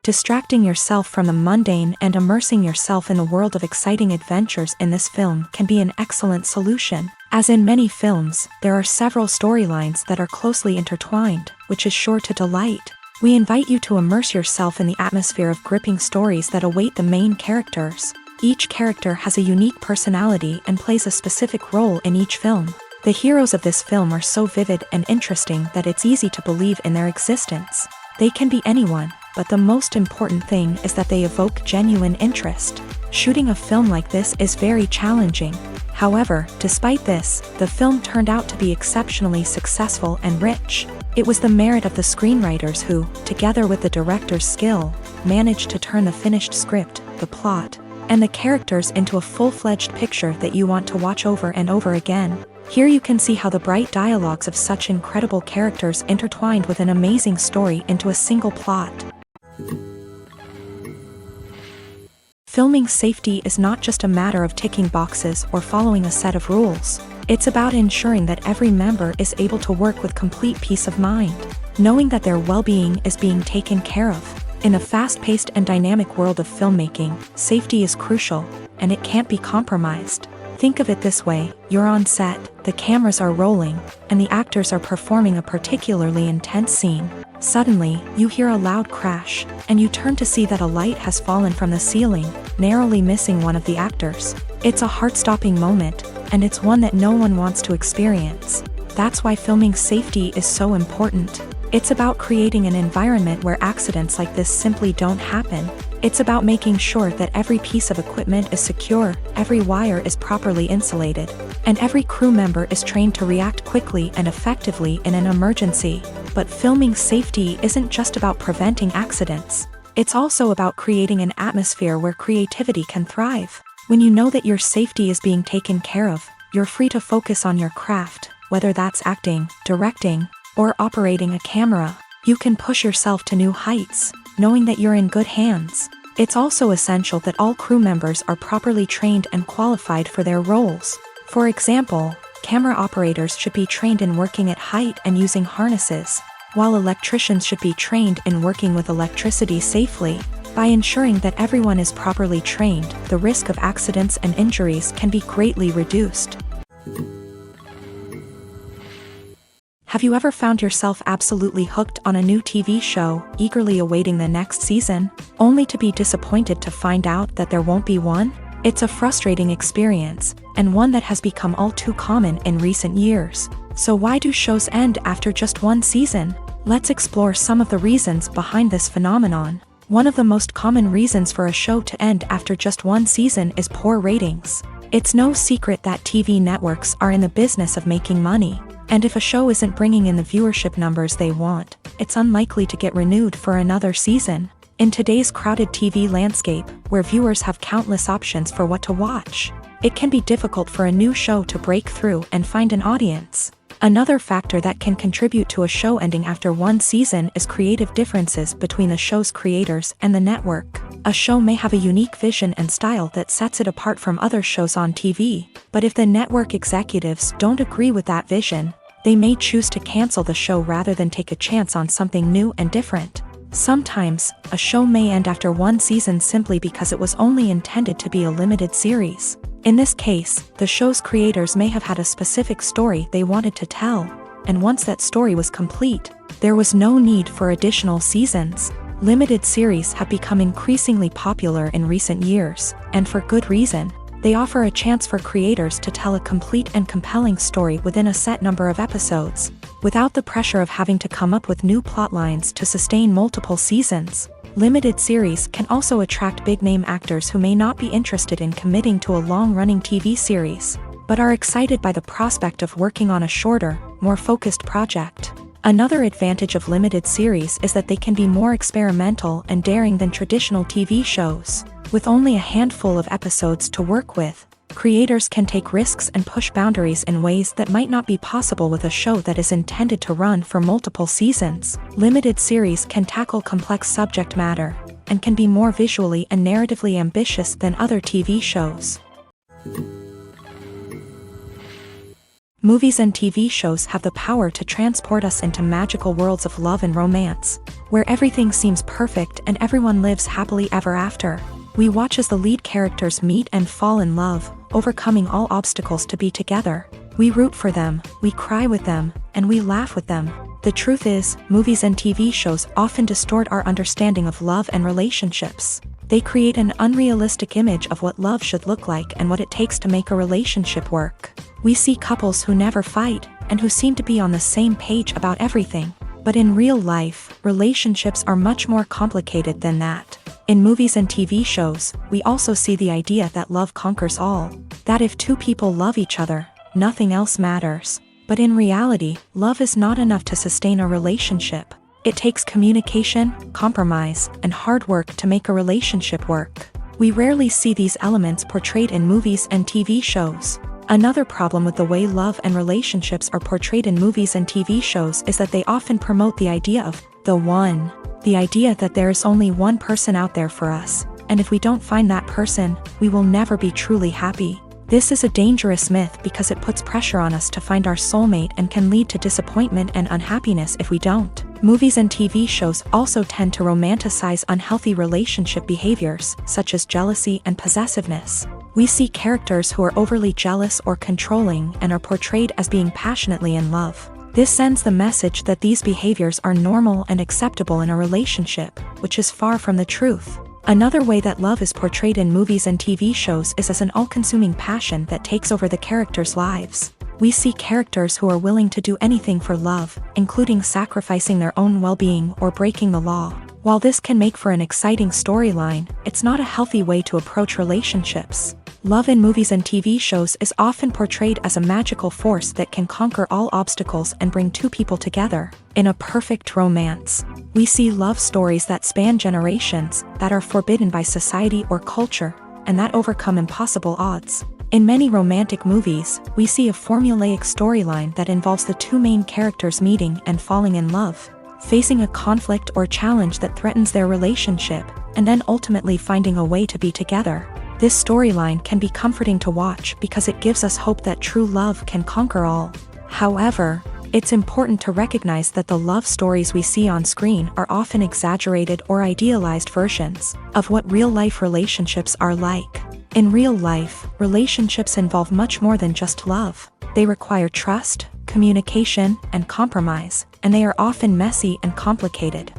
Distracting yourself from the mundane and immersing yourself in the world of exciting adventures in this film can be an excellent solution. As in many films, there are several storylines that are closely intertwined, which is sure to delight. We invite you to immerse yourself in the atmosphere of gripping stories that await the main characters. Each character has a unique personality and plays a specific role in each film. The heroes of this film are so vivid and interesting that it's easy to believe in their existence. They can be anyone, but the most important thing is that they evoke genuine interest. Shooting a film like this is very challenging. However, despite this, the film turned out to be exceptionally successful and rich. It was the merit of the screenwriters who, together with the director's skill, managed to turn the finished script, the plot, and the characters into a full-fledged picture that you want to watch over and over again. Here you can see how the bright dialogues of such incredible characters intertwined with an amazing story into a single plot. Filming safety is not just a matter of ticking boxes or following a set of rules. It's about ensuring that every member is able to work with complete peace of mind, knowing that their well-being is being taken care of. In a fast-paced and dynamic world of filmmaking, safety is crucial, and it can't be compromised. Think of it this way: you're on set, the cameras are rolling, and the actors are performing a particularly intense scene. Suddenly, you hear a loud crash, and you turn to see that a light has fallen from the ceiling, narrowly missing one of the actors. It's a heart-stopping moment, and it's one that no one wants to experience. That's why filming safety is so important. It's about creating an environment where accidents like this simply don't happen. It's about making sure that every piece of equipment is secure, every wire is properly insulated, and every crew member is trained to react quickly and effectively in an emergency. But filming safety isn't just about preventing accidents. It's also about creating an atmosphere where creativity can thrive. When you know that your safety is being taken care of, you're free to focus on your craft, whether that's acting, directing, or operating a camera. You can push yourself to new heights, knowing that you're in good hands. It's also essential that all crew members are properly trained and qualified for their roles. For example, camera operators should be trained in working at height and using harnesses, while electricians should be trained in working with electricity safely. By ensuring that everyone is properly trained, the risk of accidents and injuries can be greatly reduced. Have you ever found yourself absolutely hooked on a new TV show, eagerly awaiting the next season, only to be disappointed to find out that there won't be one? It's a frustrating experience, and one that has become all too common in recent years. So why do shows end after just one season? Let's explore some of the reasons behind this phenomenon. One of the most common reasons for a show to end after just one season is poor ratings. It's no secret that TV networks are in the business of making money. And if a show isn't bringing in the viewership numbers they want, it's unlikely to get renewed for another season. In today's crowded TV landscape, where viewers have countless options for what to watch, it can be difficult for a new show to break through and find an audience. Another factor that can contribute to a show ending after one season is creative differences between the show's creators and the network. A show may have a unique vision and style that sets it apart from other shows on TV, but if the network executives don't agree with that vision, they may choose to cancel the show rather than take a chance on something new and different. Sometimes, a show may end after one season simply because it was only intended to be a limited series. In this case, the show's creators may have had a specific story they wanted to tell, and once that story was complete, there was no need for additional seasons. Limited series have become increasingly popular in recent years, and for good reason. They offer a chance for creators to tell a complete and compelling story within a set number of episodes, without the pressure of having to come up with new plotlines to sustain multiple seasons. Limited series can also attract big-name actors who may not be interested in committing to a long-running TV series, but are excited by the prospect of working on a shorter, more focused project. Another advantage of limited series is that they can be more experimental and daring than traditional TV shows. With only a handful of episodes to work with, creators can take risks and push boundaries in ways that might not be possible with a show that is intended to run for multiple seasons. Limited series can tackle complex subject matter, and can be more visually and narratively ambitious than other TV shows. Movies and TV shows have the power to transport us into magical worlds of love and romance, where everything seems perfect and everyone lives happily ever after. We watch as the lead characters meet and fall in love, overcoming all obstacles to be together. We root for them, we cry with them, and we laugh with them. The truth is, movies and TV shows often distort our understanding of love and relationships. They create an unrealistic image of what love should look like and what it takes to make a relationship work. We see couples who never fight, and who seem to be on the same page about everything. But in real life, relationships are much more complicated than that. In movies and TV shows, we also see the idea that love conquers all. That if two people love each other, nothing else matters. But in reality, love is not enough to sustain a relationship. It takes communication, compromise, and hard work to make a relationship work. We rarely see these elements portrayed in movies and TV shows. Another problem with the way love and relationships are portrayed in movies and TV shows is that they often promote the idea of the one. The idea that there is only one person out there for us, and if we don't find that person, we will never be truly happy. This is a dangerous myth because it puts pressure on us to find our soulmate and can lead to disappointment and unhappiness if we don't. Movies and TV shows also tend to romanticize unhealthy relationship behaviors, such as jealousy and possessiveness. We see characters who are overly jealous or controlling and are portrayed as being passionately in love. This sends the message that these behaviors are normal and acceptable in a relationship, which is far from the truth. Another way that love is portrayed in movies and TV shows is as an all-consuming passion that takes over the characters' lives. We see characters who are willing to do anything for love, including sacrificing their own well-being or breaking the law. While this can make for an exciting storyline, it's not a healthy way to approach relationships. Love in movies and TV shows is often portrayed as a magical force that can conquer all obstacles and bring two people together in a perfect romance. We see love stories that span generations, that are forbidden by society or culture, and that overcome impossible odds. In many romantic movies, we see a formulaic storyline that involves the two main characters meeting and falling in love, facing a conflict or challenge that threatens their relationship, and then ultimately finding a way to be together. This storyline can be comforting to watch because it gives us hope that true love can conquer all. However, it's important to recognize that the love stories we see on screen are often exaggerated or idealized versions of what real-life relationships are like. In real life, relationships involve much more than just love. They require trust, communication, and compromise, and they are often messy and complicated.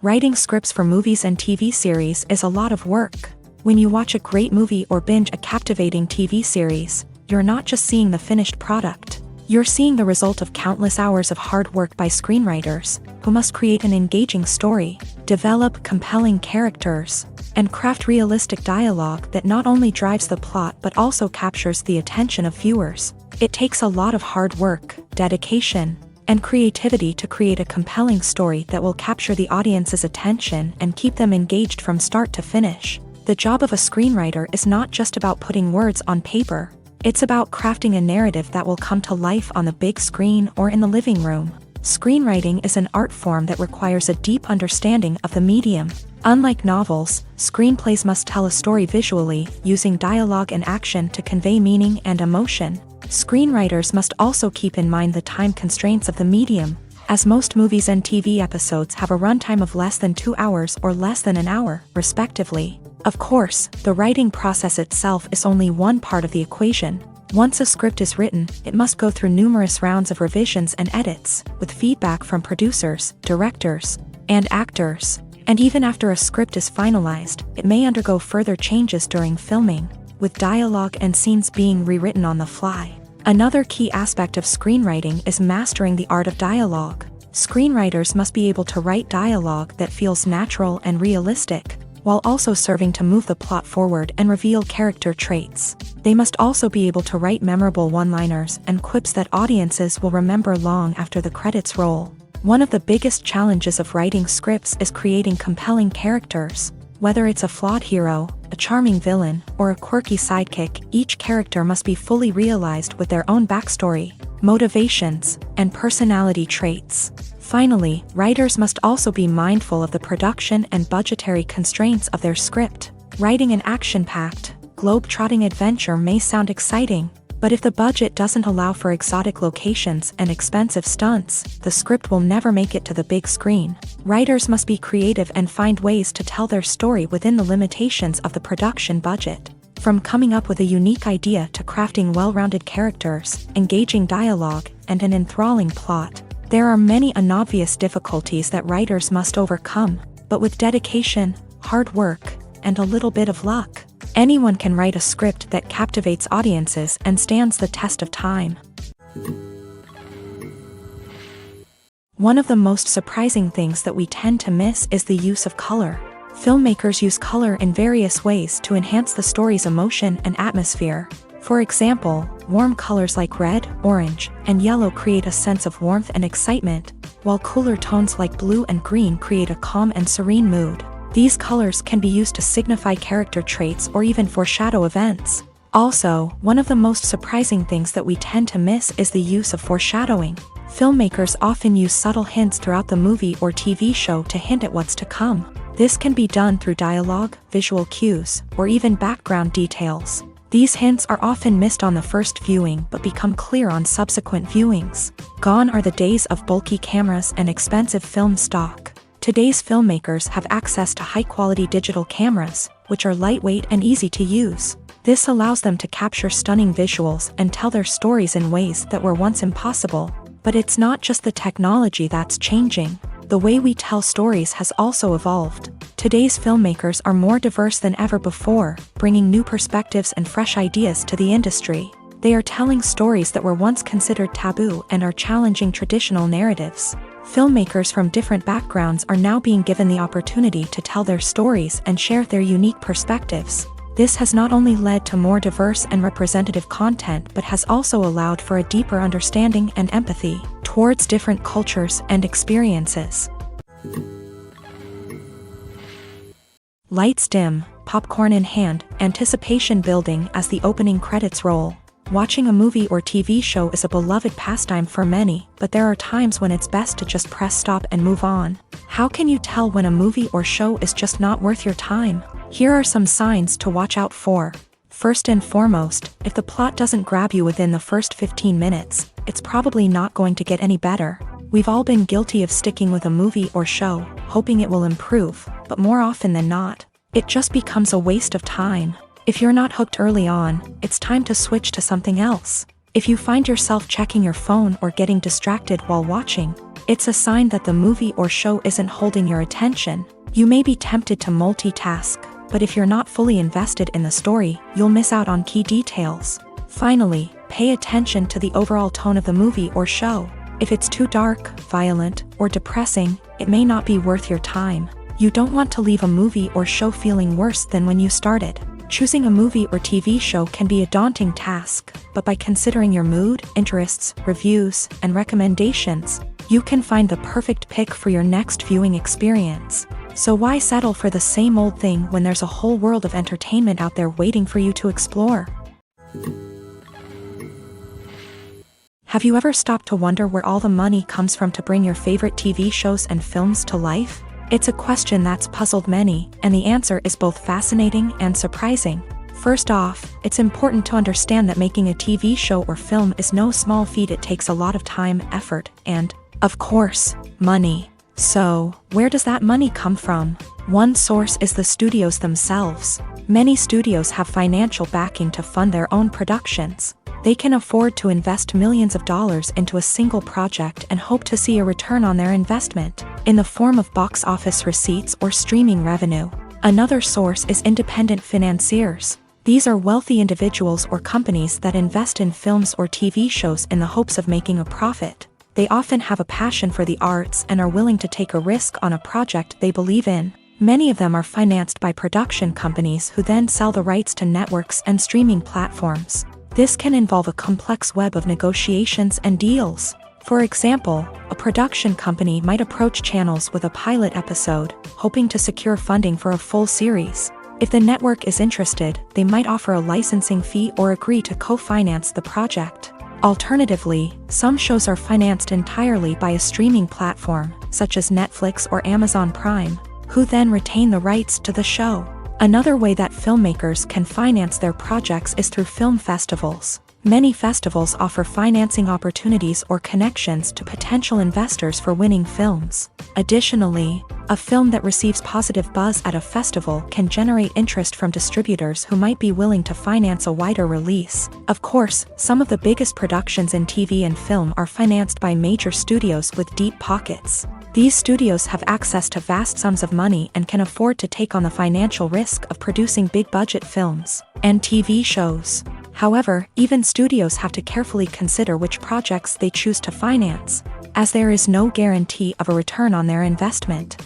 Writing scripts for movies and TV series is a lot of work. When you watch a great movie or binge a captivating TV series, you're not just seeing the finished product. You're seeing the result of countless hours of hard work by screenwriters, who must create an engaging story, develop compelling characters, and craft realistic dialogue that not only drives the plot but also captures the attention of viewers. It takes a lot of hard work, dedication, and creativity to create a compelling story that will capture the audience's attention and keep them engaged from start to finish. The job of a screenwriter is not just about putting words on paper. It's about crafting a narrative that will come to life on the big screen or in the living room. Screenwriting is an art form that requires a deep understanding of the medium. Unlike novels, screenplays must tell a story visually, using dialogue and action to convey meaning and emotion. Screenwriters must also keep in mind the time constraints of the medium, as most movies and TV episodes have a runtime of less than 2 hours or less than an hour, respectively. Of course, the writing process itself is only one part of the equation. Once a script is written, it must go through numerous rounds of revisions and edits, with feedback from producers, directors, and actors. And even after a script is finalized, it may undergo further changes during filming, with dialogue and scenes being rewritten on the fly. Another key aspect of screenwriting is mastering the art of dialogue. Screenwriters must be able to write dialogue that feels natural and realistic, while also serving to move the plot forward and reveal character traits. They must also be able to write memorable one-liners and quips that audiences will remember long after the credits roll. One of the biggest challenges of writing scripts is creating compelling characters. Whether it's a flawed hero, a charming villain, or a quirky sidekick, each character must be fully realized with their own backstory, motivations, and personality traits. Finally, writers must also be mindful of the production and budgetary constraints of their script. Writing an action-packed, globe-trotting adventure may sound exciting, but if the budget doesn't allow for exotic locations and expensive stunts, the script will never make it to the big screen. Writers must be creative and find ways to tell their story within the limitations of the production budget. From coming up with a unique idea to crafting well-rounded characters, engaging dialogue, and an enthralling plot, there are many unobvious difficulties that writers must overcome, but with dedication, hard work, and a little bit of luck, anyone can write a script that captivates audiences and stands the test of time. One of the most surprising things that we tend to miss is the use of color. Filmmakers use color in various ways to enhance the story's emotion and atmosphere. For example, warm colors like red, orange, and yellow create a sense of warmth and excitement, while cooler tones like blue and green create a calm and serene mood. These colors can be used to signify character traits or even foreshadow events. Also, one of the most surprising things that we tend to miss is the use of foreshadowing. Filmmakers often use subtle hints throughout the movie or TV show to hint at what's to come. This can be done through dialogue, visual cues, or even background details. These hints are often missed on the first viewing but become clear on subsequent viewings. Gone are the days of bulky cameras and expensive film stock. Today's filmmakers have access to high-quality digital cameras, which are lightweight and easy to use. This allows them to capture stunning visuals and tell their stories in ways that were once impossible. But it's not just the technology that's changing. The way we tell stories has also evolved. Today's filmmakers are more diverse than ever before, bringing new perspectives and fresh ideas to the industry. They are telling stories that were once considered taboo and are challenging traditional narratives. Filmmakers from different backgrounds are now being given the opportunity to tell their stories and share their unique perspectives. This has not only led to more diverse and representative content but has also allowed for a deeper understanding and empathy towards different cultures and experiences. Lights dim, popcorn in hand, anticipation building as the opening credits roll. Watching a movie or TV show is a beloved pastime for many, but there are times when it's best to just press stop and move on. How can you tell when a movie or show is just not worth your time? Here are some signs to watch out for. First and foremost, if the plot doesn't grab you within the first 15 minutes, it's probably not going to get any better. We've all been guilty of sticking with a movie or show, hoping it will improve, but more often than not, it just becomes a waste of time. If you're not hooked early on, it's time to switch to something else. If you find yourself checking your phone or getting distracted while watching, it's a sign that the movie or show isn't holding your attention. You may be tempted to multitask, but if you're not fully invested in the story, you'll miss out on key details. Finally, pay attention to the overall tone of the movie or show. If it's too dark, violent, or depressing, it may not be worth your time. You don't want to leave a movie or show feeling worse than when you started. Choosing a movie or TV show can be a daunting task, but by considering your mood, interests, reviews, and recommendations, you can find the perfect pick for your next viewing experience. So why settle for the same old thing when there's a whole world of entertainment out there waiting for you to explore? Have you ever stopped to wonder where all the money comes from to bring your favorite TV shows and films to life? It's a question that's puzzled many, and the answer is both fascinating and surprising. First off, it's important to understand that making a TV show or film is no small feat. It takes a lot of time, effort, and, of course, money. So, where does that money come from? One source is the studios themselves. Many studios have financial backing to fund their own productions. They can afford to invest millions of dollars into a single project and hope to see a return on their investment, in the form of box office receipts or streaming revenue. Another source is independent financiers. These are wealthy individuals or companies that invest in films or TV shows in the hopes of making a profit. They often have a passion for the arts and are willing to take a risk on a project they believe in. Many of them are financed by production companies who then sell the rights to networks and streaming platforms. This can involve a complex web of negotiations and deals. For example, a production company might approach channels with a pilot episode, hoping to secure funding for a full series. If the network is interested, they might offer a licensing fee or agree to co-finance the project. Alternatively, some shows are financed entirely by a streaming platform, such as Netflix or Amazon Prime, who then retain the rights to the show. Another way that filmmakers can finance their projects is through film festivals. Many festivals offer financing opportunities or connections to potential investors for winning films. Additionally, a film that receives positive buzz at a festival can generate interest from distributors who might be willing to finance a wider release. Of course, some of the biggest productions in TV and film are financed by major studios with deep pockets. These studios have access to vast sums of money and can afford to take on the financial risk of producing big-budget films and TV shows. However, even studios have to carefully consider which projects they choose to finance, as there is no guarantee of a return on their investment.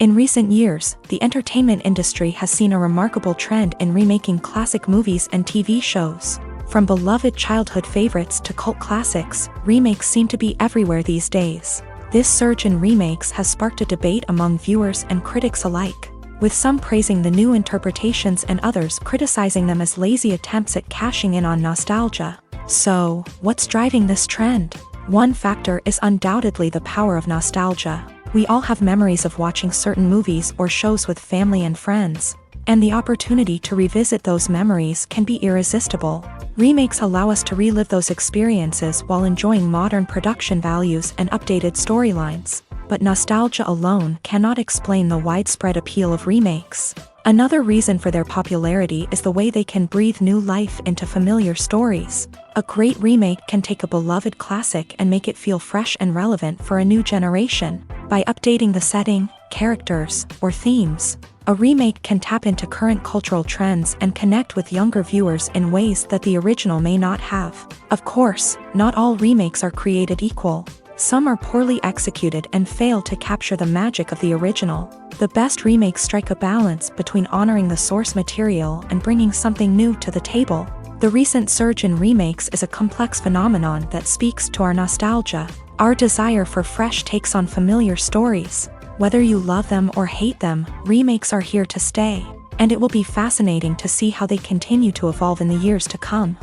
In recent years, the entertainment industry has seen a remarkable trend in remaking classic movies and TV shows. From beloved childhood favorites to cult classics, remakes seem to be everywhere these days. This surge in remakes has sparked a debate among viewers and critics alike, with some praising the new interpretations and others criticizing them as lazy attempts at cashing in on nostalgia. So, what's driving this trend? One factor is undoubtedly the power of nostalgia. We all have memories of watching certain movies or shows with family and friends, and the opportunity to revisit those memories can be irresistible. Remakes allow us to relive those experiences while enjoying modern production values and updated storylines. But nostalgia alone cannot explain the widespread appeal of remakes. Another reason for their popularity is the way they can breathe new life into familiar stories. A great remake can take a beloved classic and make it feel fresh and relevant for a new generation. By updating the setting, characters, or themes, a remake can tap into current cultural trends and connect with younger viewers in ways that the original may not have. Of course, not all remakes are created equal. Some are poorly executed and fail to capture the magic of the original. The best remakes strike a balance between honoring the source material and bringing something new to the table. The recent surge in remakes is a complex phenomenon that speaks to our nostalgia, our desire for fresh takes on familiar stories. Whether you love them or hate them, remakes are here to stay, and it will be fascinating to see how they continue to evolve in the years to come.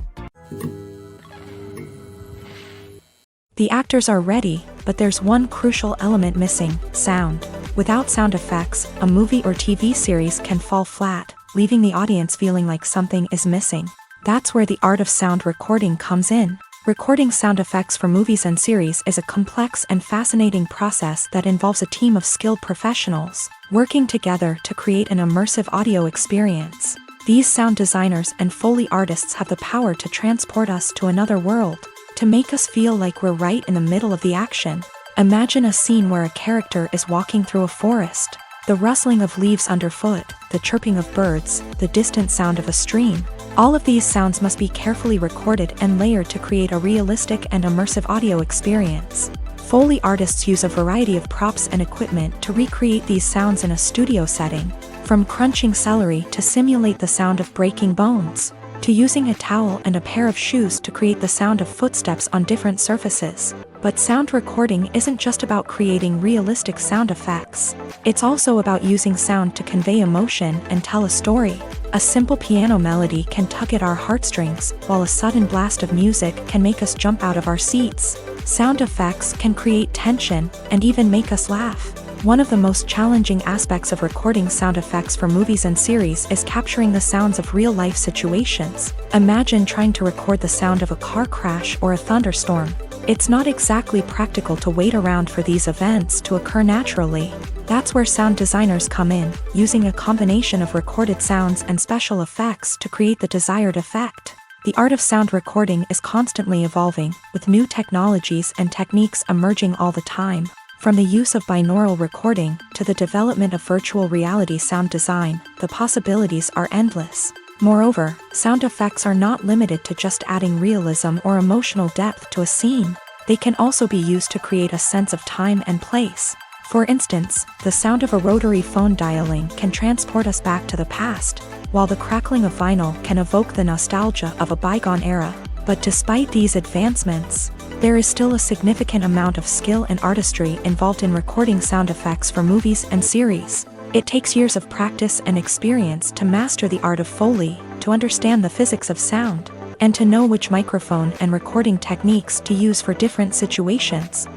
The actors are ready, but there's one crucial element missing: sound. Without sound effects, a movie or TV series can fall flat, leaving the audience feeling like something is missing. That's where the art of sound recording comes in. Recording sound effects for movies and series is a complex and fascinating process that involves a team of skilled professionals working together to create an immersive audio experience. These sound designers and Foley artists have the power to transport us to another world, to make us feel like we're right in the middle of the action. Imagine a scene where a character is walking through a forest. The rustling of leaves underfoot, the chirping of birds, the distant sound of a stream. All of these sounds must be carefully recorded and layered to create a realistic and immersive audio experience. Foley artists use a variety of props and equipment to recreate these sounds in a studio setting, from crunching celery to simulate the sound of breaking bones, to using a towel and a pair of shoes to create the sound of footsteps on different surfaces. But sound recording isn't just about creating realistic sound effects. It's also about using sound to convey emotion and tell a story. A simple piano melody can tug at our heartstrings, while a sudden blast of music can make us jump out of our seats. Sound effects can create tension and even make us laugh. One of the most challenging aspects of recording sound effects for movies and series is capturing the sounds of real-life situations. Imagine trying to record the sound of a car crash or a thunderstorm. It's not exactly practical to wait around for these events to occur naturally. That's where sound designers come in, using a combination of recorded sounds and special effects to create the desired effect. The art of sound recording is constantly evolving, with new technologies and techniques emerging all the time. From the use of binaural recording to the development of virtual reality sound design, the possibilities are endless. Moreover, sound effects are not limited to just adding realism or emotional depth to a scene. They can also be used to create a sense of time and place. For instance, the sound of a rotary phone dialing can transport us back to the past, while the crackling of vinyl can evoke the nostalgia of a bygone era. But despite these advancements, there is still a significant amount of skill and artistry involved in recording sound effects for movies and series. It takes years of practice and experience to master the art of Foley, to understand the physics of sound, and to know which microphone and recording techniques to use for different situations.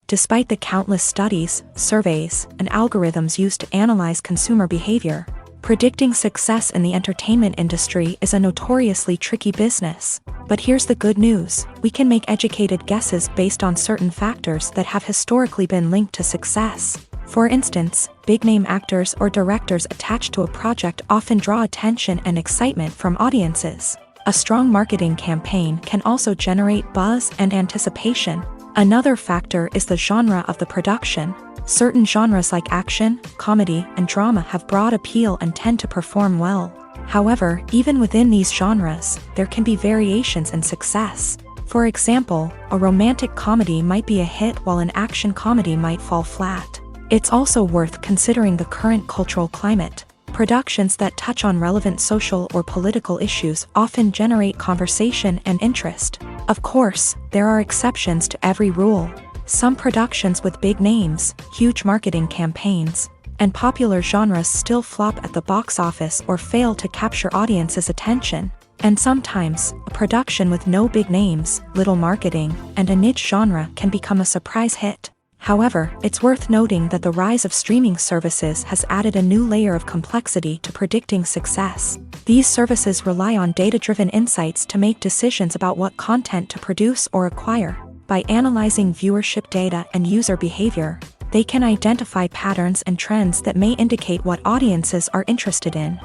Despite the countless studies, surveys, and algorithms used to analyze consumer behavior, predicting success in the entertainment industry is a notoriously tricky business. But here's the good news: we can make educated guesses based on certain factors that have historically been linked to success. For instance, big-name actors or directors attached to a project often draw attention and excitement from audiences. A strong marketing campaign can also generate buzz and anticipation. Another factor is the genre of the production. Certain genres like action, comedy, and drama have broad appeal and tend to perform well. However, even within these genres, there can be variations in success. For example, a romantic comedy might be a hit while an action comedy might fall flat. It's also worth considering the current cultural climate. Productions that touch on relevant social or political issues often generate conversation and interest. Of course, there are exceptions to every rule. Some productions with big names, huge marketing campaigns, and popular genres still flop at the box office or fail to capture audiences' attention. And sometimes, a production with no big names, little marketing, and a niche genre can become a surprise hit. However, it's worth noting that the rise of streaming services has added a new layer of complexity to predicting success. These services rely on data-driven insights to make decisions about what content to produce or acquire. By analyzing viewership data and user behavior, they can identify patterns and trends that may indicate what audiences are interested in.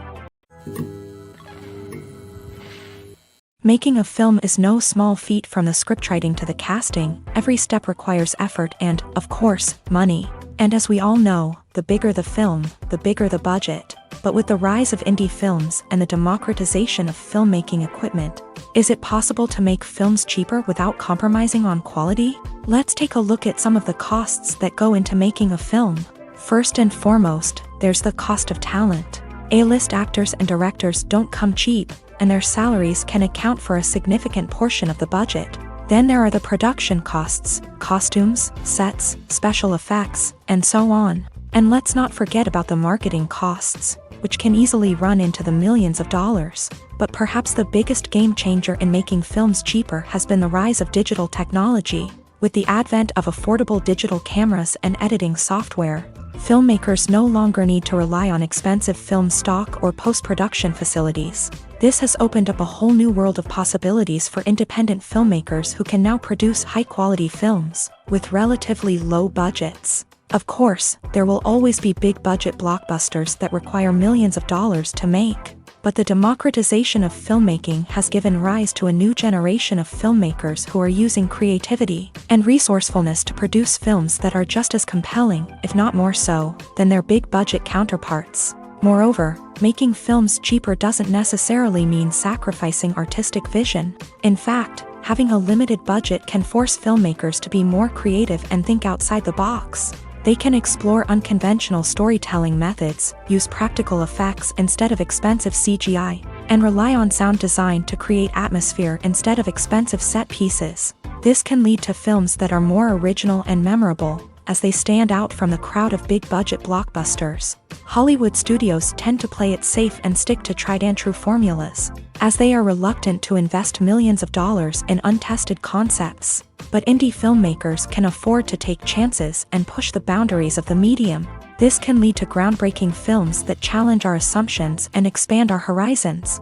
Making a film is no small feat. From the scriptwriting to the casting, every step requires effort and, of course, money. And as we all know, the bigger the film, the bigger the budget. But with the rise of indie films and the democratization of filmmaking equipment, is it possible to make films cheaper without compromising on quality? Let's take a look at some of the costs that go into making a film. First and foremost, there's the cost of talent. A-list actors and directors don't come cheap, and their salaries can account for a significant portion of the budget. Then there are the production costs, costumes, sets, special effects, and so on. And let's not forget about the marketing costs, which can easily run into the millions of dollars. But perhaps the biggest game changer in making films cheaper has been the rise of digital technology. With the advent of affordable digital cameras and editing software, filmmakers no longer need to rely on expensive film stock or post-production facilities. This has opened up a whole new world of possibilities for independent filmmakers who can now produce high-quality films with relatively low budgets. Of course, there will always be big-budget blockbusters that require millions of dollars to make. But the democratization of filmmaking has given rise to a new generation of filmmakers who are using creativity and resourcefulness to produce films that are just as compelling, if not more so, than their big-budget counterparts. Moreover, making films cheaper doesn't necessarily mean sacrificing artistic vision. In fact, having a limited budget can force filmmakers to be more creative and think outside the box. They can explore unconventional storytelling methods, use practical effects instead of expensive CGI, and rely on sound design to create atmosphere instead of expensive set pieces. This can lead to films that are more original and memorable, as they stand out from the crowd of big-budget blockbusters. Hollywood studios tend to play it safe and stick to tried-and-true formulas, as they are reluctant to invest millions of dollars in untested concepts. But indie filmmakers can afford to take chances and push the boundaries of the medium. This can lead to groundbreaking films that challenge our assumptions and expand our horizons.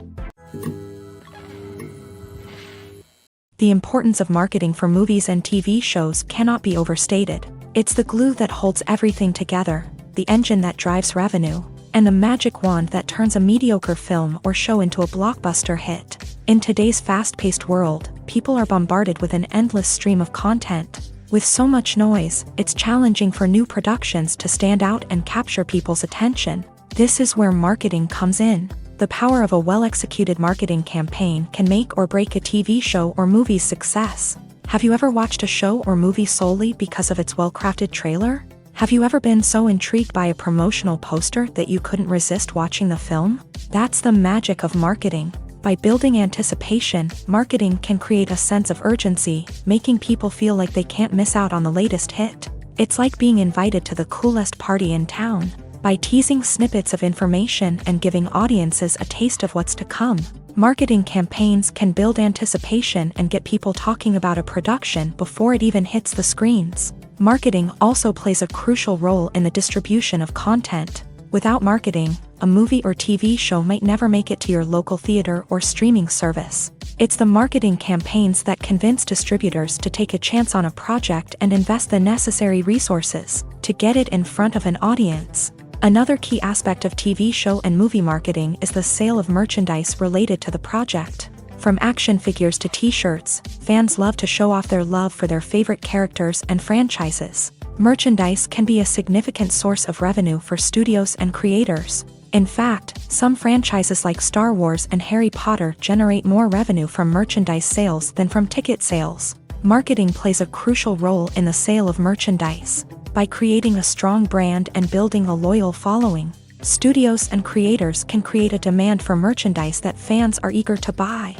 The importance of marketing for movies and TV shows cannot be overstated. It's the glue that holds everything together, the engine that drives revenue, and the magic wand that turns a mediocre film or show into a blockbuster hit. In today's fast-paced world, people are bombarded with an endless stream of content. With so much noise, it's challenging for new productions to stand out and capture people's attention. This is where marketing comes in. The power of a well-executed marketing campaign can make or break a TV show or movie's success. Have you ever watched a show or movie solely because of its well-crafted trailer? Have you ever been so intrigued by a promotional poster that you couldn't resist watching the film? That's the magic of marketing. By building anticipation, marketing can create a sense of urgency, making people feel like they can't miss out on the latest hit. It's like being invited to the coolest party in town. By teasing snippets of information and giving audiences a taste of what's to come, marketing campaigns can build anticipation and get people talking about a production before it even hits the screens. Marketing also plays a crucial role in the distribution of content. Without marketing, a movie or TV show might never make it to your local theater or streaming service. It's the marketing campaigns that convince distributors to take a chance on a project and invest the necessary resources to get it in front of an audience. Another key aspect of TV show and movie marketing is the sale of merchandise related to the project. From action figures to t-shirts, fans love to show off their love for their favorite characters and franchises. Merchandise can be a significant source of revenue for studios and creators. In fact, some franchises like Star Wars and Harry Potter generate more revenue from merchandise sales than from ticket sales. Marketing plays a crucial role in the sale of merchandise. By creating a strong brand and building a loyal following, studios and creators can create a demand for merchandise that fans are eager to buy.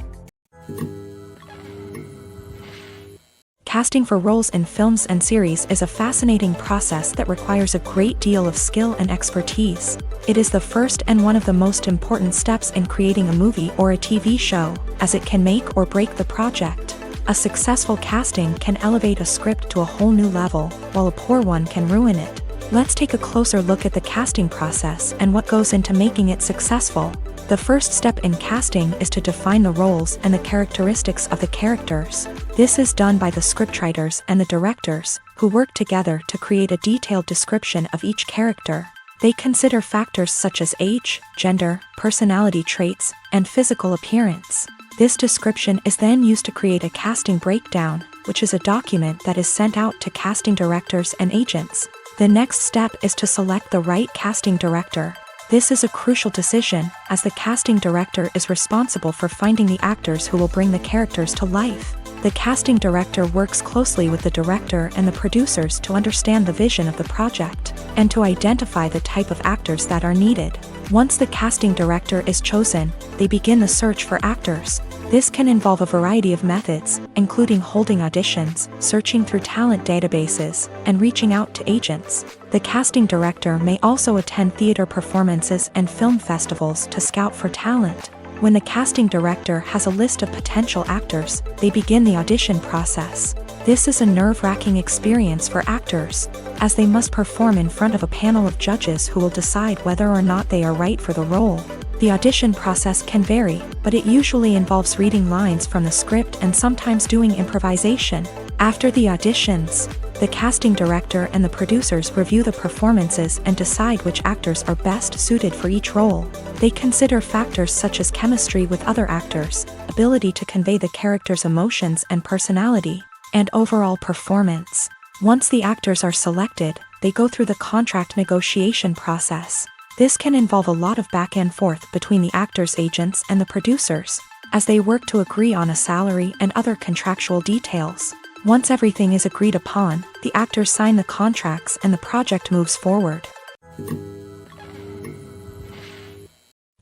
Casting for roles in films and series is a fascinating process that requires a great deal of skill and expertise. It is the first and one of the most important steps in creating a movie or a TV show, as it can make or break the project. A successful casting can elevate a script to a whole new level, while a poor one can ruin it. Let's take a closer look at the casting process and what goes into making it successful. The first step in casting is to define the roles and the characteristics of the characters. This is done by the scriptwriters and the directors, who work together to create a detailed description of each character. They consider factors such as age, gender, personality traits, and physical appearance. This description is then used to create a casting breakdown, which is a document that is sent out to casting directors and agents. The next step is to select the right casting director. This is a crucial decision, as the casting director is responsible for finding the actors who will bring the characters to life. The casting director works closely with the director and the producers to understand the vision of the project, and to identify the type of actors that are needed. Once the casting director is chosen, they begin the search for actors. This can involve a variety of methods, including holding auditions, searching through talent databases, and reaching out to agents. The casting director may also attend theater performances and film festivals to scout for talent. When the casting director has a list of potential actors, they begin the audition process. This is a nerve-wracking experience for actors, as they must perform in front of a panel of judges who will decide whether or not they are right for the role. The audition process can vary, but it usually involves reading lines from the script and sometimes doing improvisation. After the auditions, the casting director and the producers review the performances and decide which actors are best suited for each role. They consider factors such as chemistry with other actors, ability to convey the character's emotions and personality, and overall performance. Once the actors are selected, they go through the contract negotiation process. This can involve a lot of back and forth between the actors' agents and the producers, as they work to agree on a salary and other contractual details. Once everything is agreed upon, the actors sign the contracts and the project moves forward.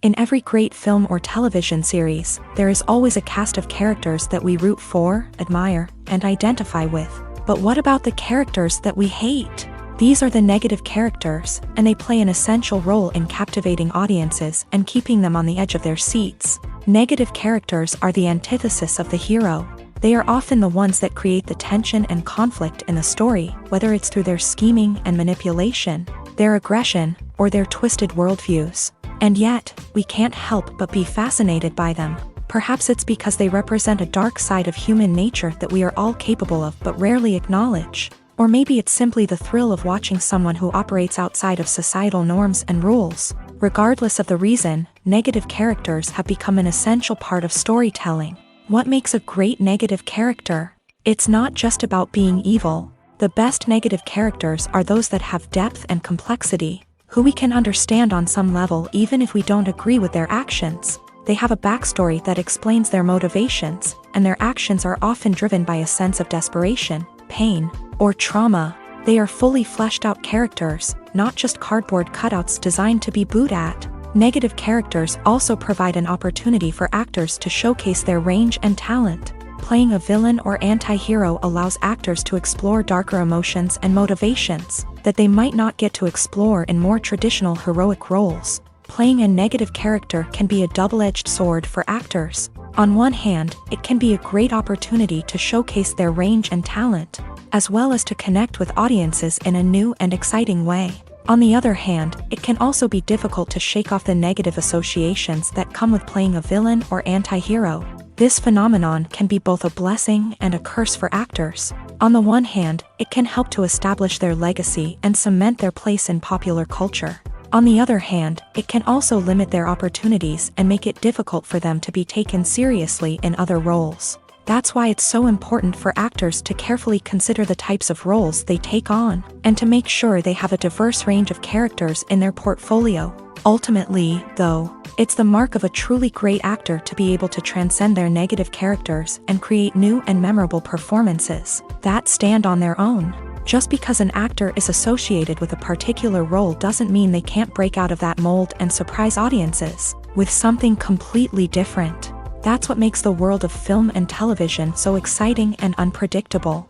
In every great film or television series, there is always a cast of characters that we root for, admire, and identify with. But what about the characters that we hate? These are the negative characters, and they play an essential role in captivating audiences and keeping them on the edge of their seats. Negative characters are the antithesis of the hero. They are often the ones that create the tension and conflict in the story, whether it's through their scheming and manipulation, their aggression, or their twisted worldviews. And yet, we can't help but be fascinated by them. Perhaps it's because they represent a dark side of human nature that we are all capable of but rarely acknowledge. Or maybe it's simply the thrill of watching someone who operates outside of societal norms and rules. Regardless of the reason, negative characters have become an essential part of storytelling. What makes a great negative character? It's not just about being evil. The best negative characters are those that have depth and complexity, who we can understand on some level even if we don't agree with their actions. They have a backstory that explains their motivations, and their actions are often driven by a sense of desperation, pain, or trauma. They are fully fleshed out characters, not just cardboard cutouts designed to be booed at. Negative characters also provide an opportunity for actors to showcase their range and talent. Playing a villain or anti-hero allows actors to explore darker emotions and motivations that they might not get to explore in more traditional heroic roles. Playing a negative character can be a double-edged sword for actors. On one hand, it can be a great opportunity to showcase their range and talent. as well as to connect with audiences in a new and exciting way. On the other hand, it can also be difficult to shake off the negative associations that come with playing a villain or anti-hero. This phenomenon can be both a blessing and a curse for actors. On the one hand, it can help to establish their legacy and cement their place in popular culture. On the other hand, it can also limit their opportunities and make it difficult for them to be taken seriously in other roles. That's why it's so important for actors to carefully consider the types of roles they take on, and to make sure they have a diverse range of characters in their portfolio. Ultimately, though, it's the mark of a truly great actor to be able to transcend their negative characters and create new and memorable performances that stand on their own. Just because an actor is associated with a particular role doesn't mean they can't break out of that mold and surprise audiences with something completely different. That's what makes the world of film and television so exciting and unpredictable.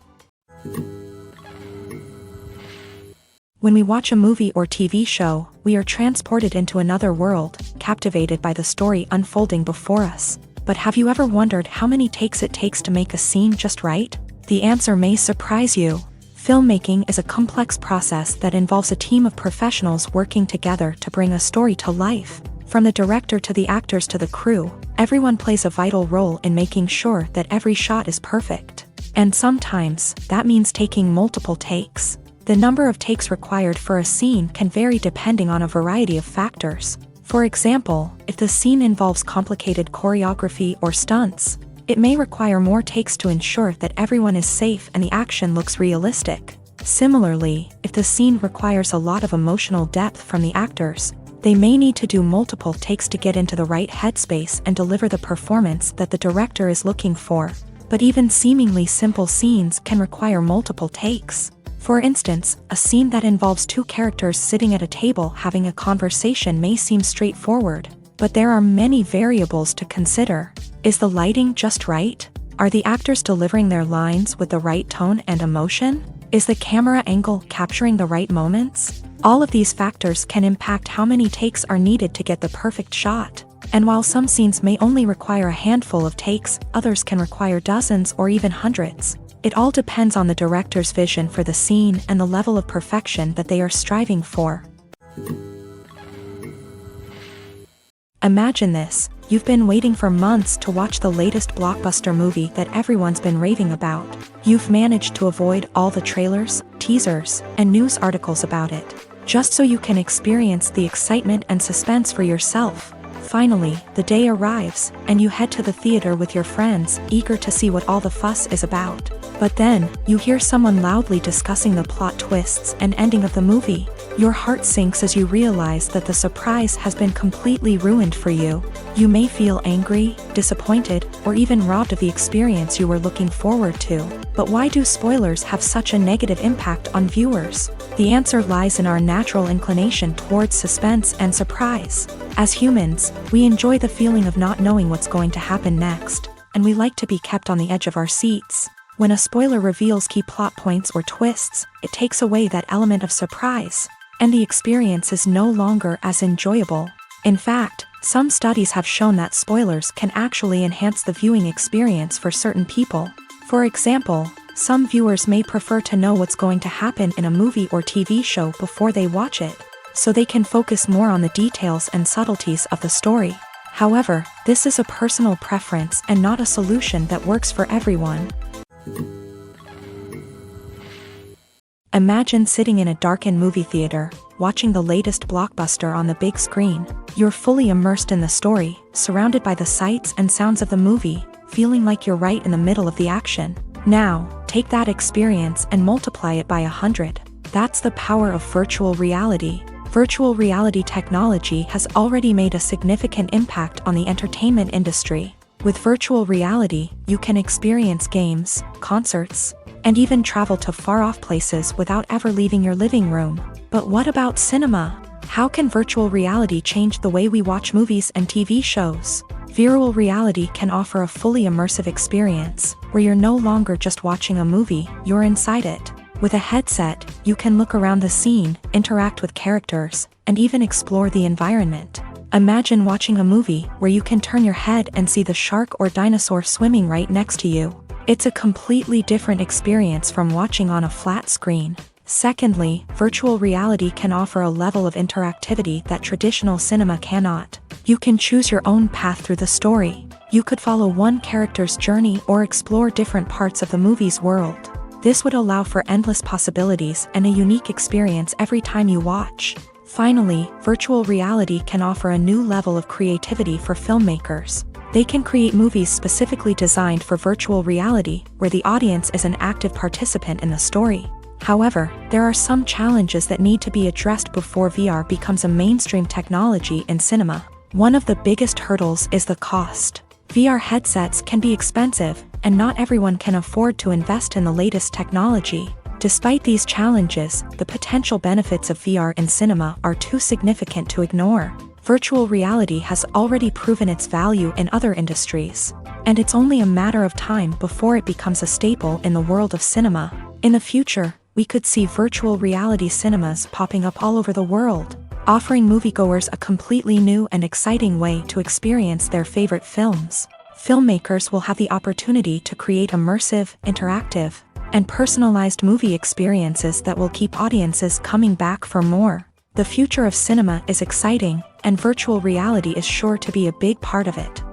When we watch a movie or TV show, we are transported into another world, captivated by the story unfolding before us. But have you ever wondered how many takes it takes to make a scene just right? The answer may surprise you. Filmmaking is a complex process that involves a team of professionals working together to bring a story to life. From the director to the actors to the crew, everyone plays a vital role in making sure that every shot is perfect. And sometimes, that means taking multiple takes. The number of takes required for a scene can vary depending on a variety of factors. For example, if the scene involves complicated choreography or stunts, it may require more takes to ensure that everyone is safe and the action looks realistic. Similarly, if the scene requires a lot of emotional depth from the actors, they may need to do multiple takes to get into the right headspace and deliver the performance that the director is looking for. But even seemingly simple scenes can require multiple takes. For instance, a scene that involves two characters sitting at a table having a conversation may seem straightforward, but there are many variables to consider. Is the lighting just right? Are the actors delivering their lines with the right tone and emotion? Is the camera angle capturing the right moments? All of these factors can impact how many takes are needed to get the perfect shot. And while some scenes may only require a handful of takes, others can require dozens or even hundreds. It all depends on the director's vision for the scene and the level of perfection that they are striving for. Imagine this. You've been waiting for months to watch the latest blockbuster movie that everyone's been raving about. You've managed to avoid all the trailers, teasers, and news articles about it, just so you can experience the excitement and suspense for yourself. Finally, the day arrives, and you head to the theater with your friends, eager to see what all the fuss is about. But then, you hear someone loudly discussing the plot twists and ending of the movie. Your heart sinks as you realize that the surprise has been completely ruined for you. You may feel angry, disappointed, or even robbed of the experience you were looking forward to. But why do spoilers have such a negative impact on viewers? The answer lies in our natural inclination towards suspense and surprise. As humans, we enjoy the feeling of not knowing what's going to happen next, and we like to be kept on the edge of our seats. When a spoiler reveals key plot points or twists, it takes away that element of surprise, and the experience is no longer as enjoyable. In fact, some studies have shown that spoilers can actually enhance the viewing experience for certain people. For example, some viewers may prefer to know what's going to happen in a movie or TV show before they watch it, so they can focus more on the details and subtleties of the story. However, this is a personal preference and not a solution that works for everyone. Imagine sitting in a darkened movie theater, watching the latest blockbuster on the big screen. You're fully immersed in the story, surrounded by the sights and sounds of the movie, feeling like you're right in the middle of the action. Now, take that experience and multiply it by 100. That's the power of virtual reality. Virtual reality technology has already made a significant impact on the entertainment industry. With virtual reality, you can experience games, concerts, and even travel to far-off places without ever leaving your living room. But what about cinema? How can virtual reality change the way we watch movies and TV shows? Virtual reality can offer a fully immersive experience, where you're no longer just watching a movie, you're inside it. With a headset, you can look around the scene, interact with characters, and even explore the environment. Imagine watching a movie where you can turn your head and see the shark or dinosaur swimming right next to you. It's a completely different experience from watching on a flat screen. Secondly, virtual reality can offer a level of interactivity that traditional cinema cannot. You can choose your own path through the story. You could follow one character's journey or explore different parts of the movie's world. This would allow for endless possibilities and a unique experience every time you watch. Finally, virtual reality can offer a new level of creativity for filmmakers. They can create movies specifically designed for virtual reality, where the audience is an active participant in the story. However, there are some challenges that need to be addressed before VR becomes a mainstream technology in cinema. One of the biggest hurdles is the cost. VR headsets can be expensive, and not everyone can afford to invest in the latest technology. Despite these challenges, the potential benefits of VR in cinema are too significant to ignore. Virtual reality has already proven its value in other industries, and it's only a matter of time before it becomes a staple in the world of cinema. In the future, we could see virtual reality cinemas popping up all over the world, offering moviegoers a completely new and exciting way to experience their favorite films. Filmmakers will have the opportunity to create immersive, interactive, and personalized movie experiences that will keep audiences coming back for more. The future of cinema is exciting, and virtual reality is sure to be a big part of it.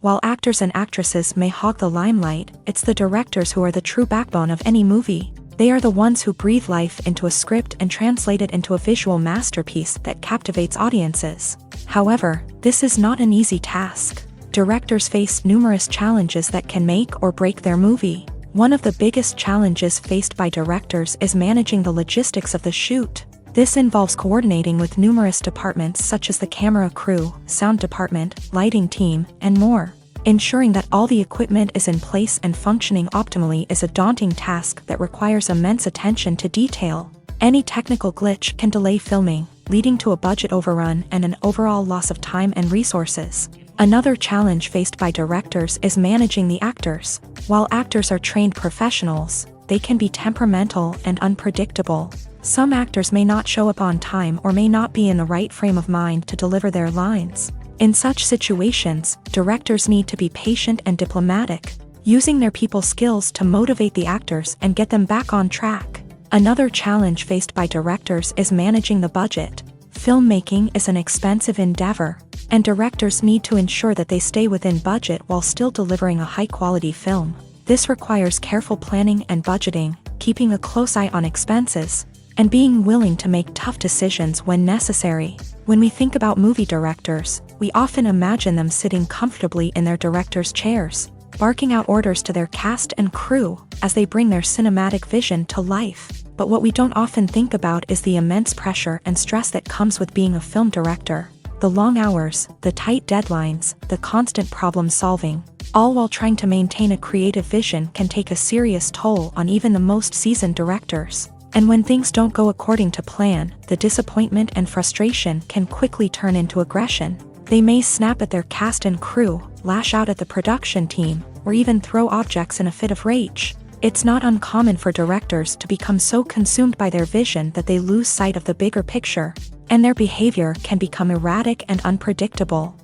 While actors and actresses may hog the limelight, it's the directors who are the true backbone of any movie. They are the ones who breathe life into a script and translate it into a visual masterpiece that captivates audiences. However, this is not an easy task. Directors face numerous challenges that can make or break their movie. One of the biggest challenges faced by directors is managing the logistics of the shoot. This involves coordinating with numerous departments such as the camera crew, sound department, lighting team, and more. Ensuring that all the equipment is in place and functioning optimally is a daunting task that requires immense attention to detail. Any technical glitch can delay filming, leading to a budget overrun and an overall loss of time and resources. Another challenge faced by directors is managing the actors. While actors are trained professionals, they can be temperamental and unpredictable. Some actors may not show up on time or may not be in the right frame of mind to deliver their lines. In such situations, directors need to be patient and diplomatic, using their people skills to motivate the actors and get them back on track. Another challenge faced by directors is managing the budget. Filmmaking is an expensive endeavor, and directors need to ensure that they stay within budget while still delivering a high-quality film. This requires careful planning and budgeting, keeping a close eye on expenses, and being willing to make tough decisions when necessary. When we think about movie directors, we often imagine them sitting comfortably in their director's chairs, barking out orders to their cast and crew as they bring their cinematic vision to life. But what we don't often think about is the immense pressure and stress that comes with being a film director. The long hours, the tight deadlines, the constant problem solving, all while trying to maintain a creative vision can take a serious toll on even the most seasoned directors. And when things don't go according to plan, the disappointment and frustration can quickly turn into aggression. They may snap at their cast and crew, lash out at the production team, or even throw objects in a fit of rage. It's not uncommon for directors to become so consumed by their vision that they lose sight of the bigger picture, and their behavior can become erratic and unpredictable.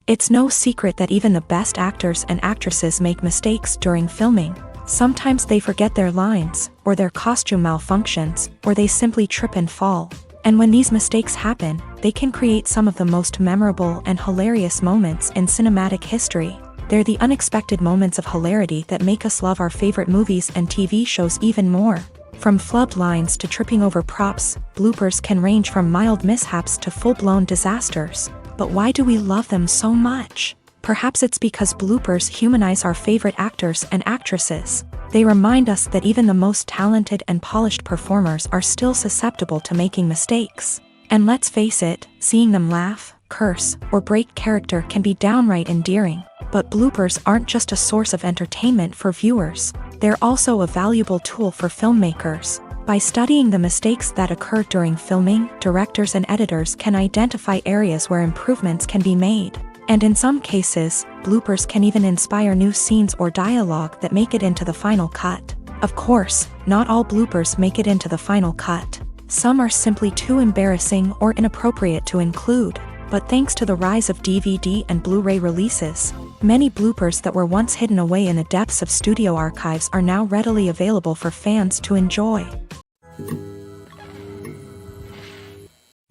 It's no secret that even the best actors and actresses make mistakes during filming. Sometimes they forget their lines, or their costume malfunctions, or they simply trip and fall. And when these mistakes happen, they can create some of the most memorable and hilarious moments in cinematic history. They're the unexpected moments of hilarity that make us love our favorite movies and TV shows even more. From flubbed lines to tripping over props, bloopers can range from mild mishaps to full-blown disasters. But why do we love them so much? Perhaps it's because bloopers humanize our favorite actors and actresses. They remind us that even the most talented and polished performers are still susceptible to making mistakes. And let's face it, seeing them laugh, curse, or break character can be downright endearing. But bloopers aren't just a source of entertainment for viewers. They're also a valuable tool for filmmakers. By studying the mistakes that occur during filming, directors and editors can identify areas where improvements can be made. And in some cases, bloopers can even inspire new scenes or dialogue that make it into the final cut. Of course, not all bloopers make it into the final cut. Some are simply too embarrassing or inappropriate to include. but thanks to the rise of DVD and Blu-ray releases, many bloopers that were once hidden away in the depths of studio archives are now readily available for fans to enjoy.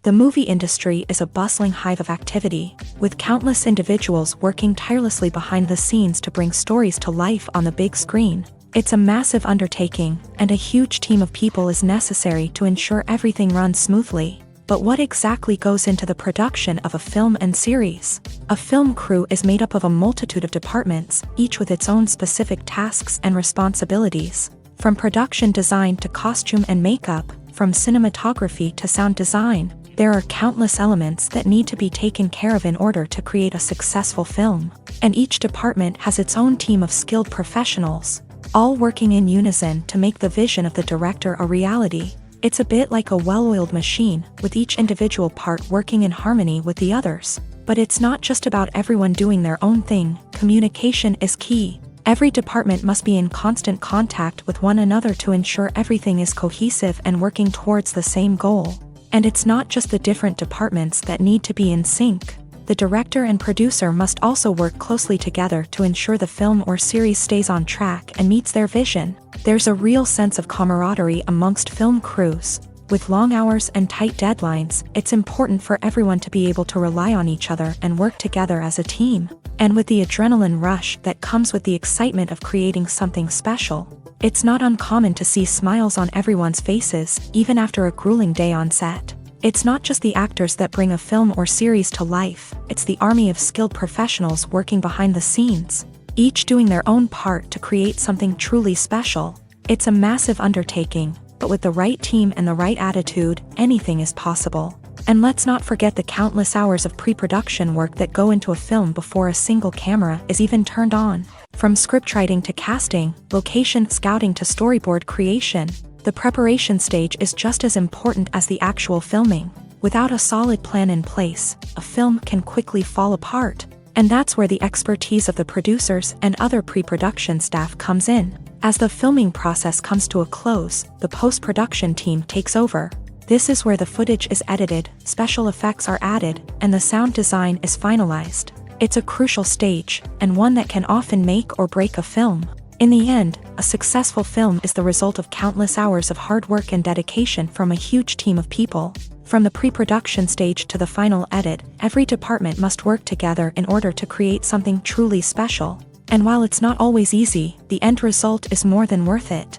The movie industry is a bustling hive of activity, with countless individuals working tirelessly behind the scenes to bring stories to life on the big screen. It's a massive undertaking, and a huge team of people is necessary to ensure everything runs smoothly. But what exactly goes into the production of a film and series? A film crew is made up of a multitude of departments, each with its own specific tasks and responsibilities. From production design to costume and makeup, from cinematography to sound design, there are countless elements that need to be taken care of in order to create a successful film. And each department has its own team of skilled professionals, all working in unison to make the vision of the director a reality. It's a bit like a well-oiled machine, with each individual part working in harmony with the others. But it's not just about everyone doing their own thing. Communication is key. Every department must be in constant contact with one another to ensure everything is cohesive and working towards the same goal. And it's not just the different departments that need to be in sync. The director and producer must also work closely together to ensure the film or series stays on track and meets their vision. There's a real sense of camaraderie amongst film crews. With long hours and tight deadlines, it's important for everyone to be able to rely on each other and work together as a team. And with the adrenaline rush that comes with the excitement of creating something special, it's not uncommon to see smiles on everyone's faces, even after a grueling day on set. It's not just the actors that bring a film or series to life, it's the army of skilled professionals working behind the scenes, each doing their own part to create something truly special. It's a massive undertaking, but with the right team and the right attitude, anything is possible. And let's not forget the countless hours of pre-production work that go into a film before a single camera is even turned on. From scriptwriting to casting, location scouting to storyboard creation, the preparation stage is just as important as the actual filming. Without a solid plan in place, a film can quickly fall apart. And that's where the expertise of the producers and other pre-production staff comes in. As the filming process comes to a close, the post-production team takes over. This is where the footage is edited, special effects are added, and the sound design is finalized. It's a crucial stage, and one that can often make or break a film. In the end, a successful film is the result of countless hours of hard work and dedication from a huge team of people. From the pre-production stage to the final edit, every department must work together in order to create something truly special. And while it's not always easy, the end result is more than worth it.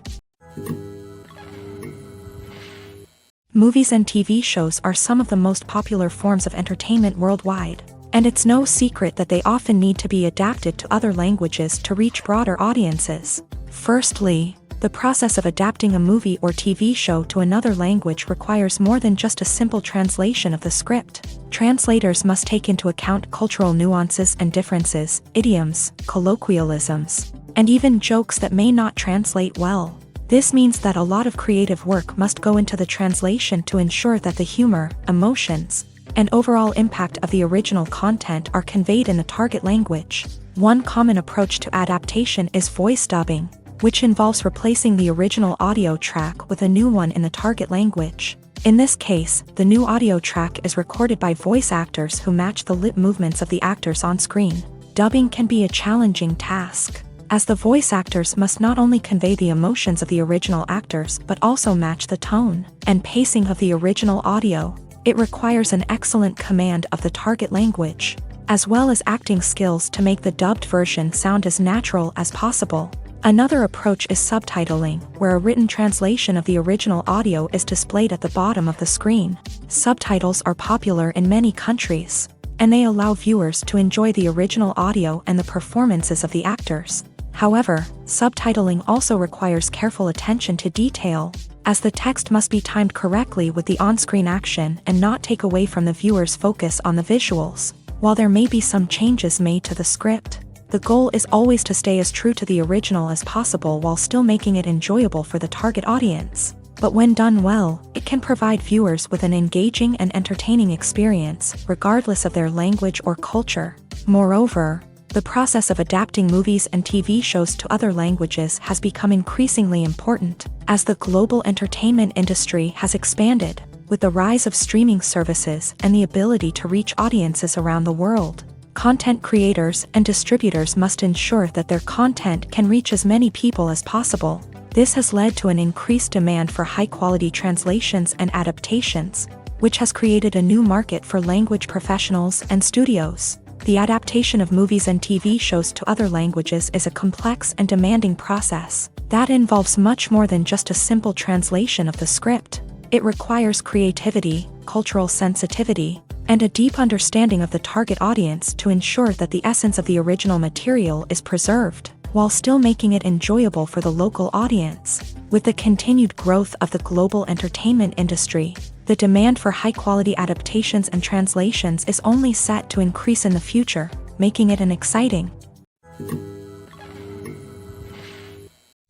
Movies and TV shows are some of the most popular forms of entertainment worldwide. And it's no secret that they often need to be adapted to other languages to reach broader audiences. Firstly, the process of adapting a movie or TV show to another language requires more than just a simple translation of the script. Translators must take into account cultural nuances and differences, idioms, colloquialisms, and even jokes that may not translate well. This means that a lot of creative work must go into the translation to ensure that the humor, emotions, and overall impact of the original content are conveyed in the target language. One common approach to adaptation is voice dubbing, which involves replacing the original audio track with a new one in the target language. In this case, the new audio track is recorded by voice actors who match the lip movements of the actors on screen. Dubbing can be a challenging task, as the voice actors must not only convey the emotions of the original actors but also match the tone and pacing of the original audio. It requires an excellent command of the target language, as well as acting skills to make the dubbed version sound as natural as possible. Another approach is subtitling, where a written translation of the original audio is displayed at the bottom of the screen. Subtitles are popular in many countries, and they allow viewers to enjoy the original audio and the performances of the actors. However, subtitling also requires careful attention to detail, as the text must be timed correctly with the on-screen action and not take away from the viewer's focus on the visuals. While there may be some changes made to the script, the goal is always to stay as true to the original as possible while still making it enjoyable for the target audience. But when done well, it can provide viewers with an engaging and entertaining experience, regardless of their language or culture. Moreover, the process of adapting movies and TV shows to other languages has become increasingly important, as the global entertainment industry has expanded. With the rise of streaming services and the ability to reach audiences around the world, content creators and distributors must ensure that their content can reach as many people as possible. This has led to an increased demand for high-quality translations and adaptations, which has created a new market for language professionals and studios. The adaptation of movies and TV shows to other languages is a complex and demanding process that involves much more than just a simple translation of the script. It requires creativity, cultural sensitivity, and a deep understanding of the target audience to ensure that the essence of the original material is preserved, while still making it enjoyable for the local audience. With the continued growth of the global entertainment industry, the demand for high-quality adaptations and translations is only set to increase in the future, making it an exciting.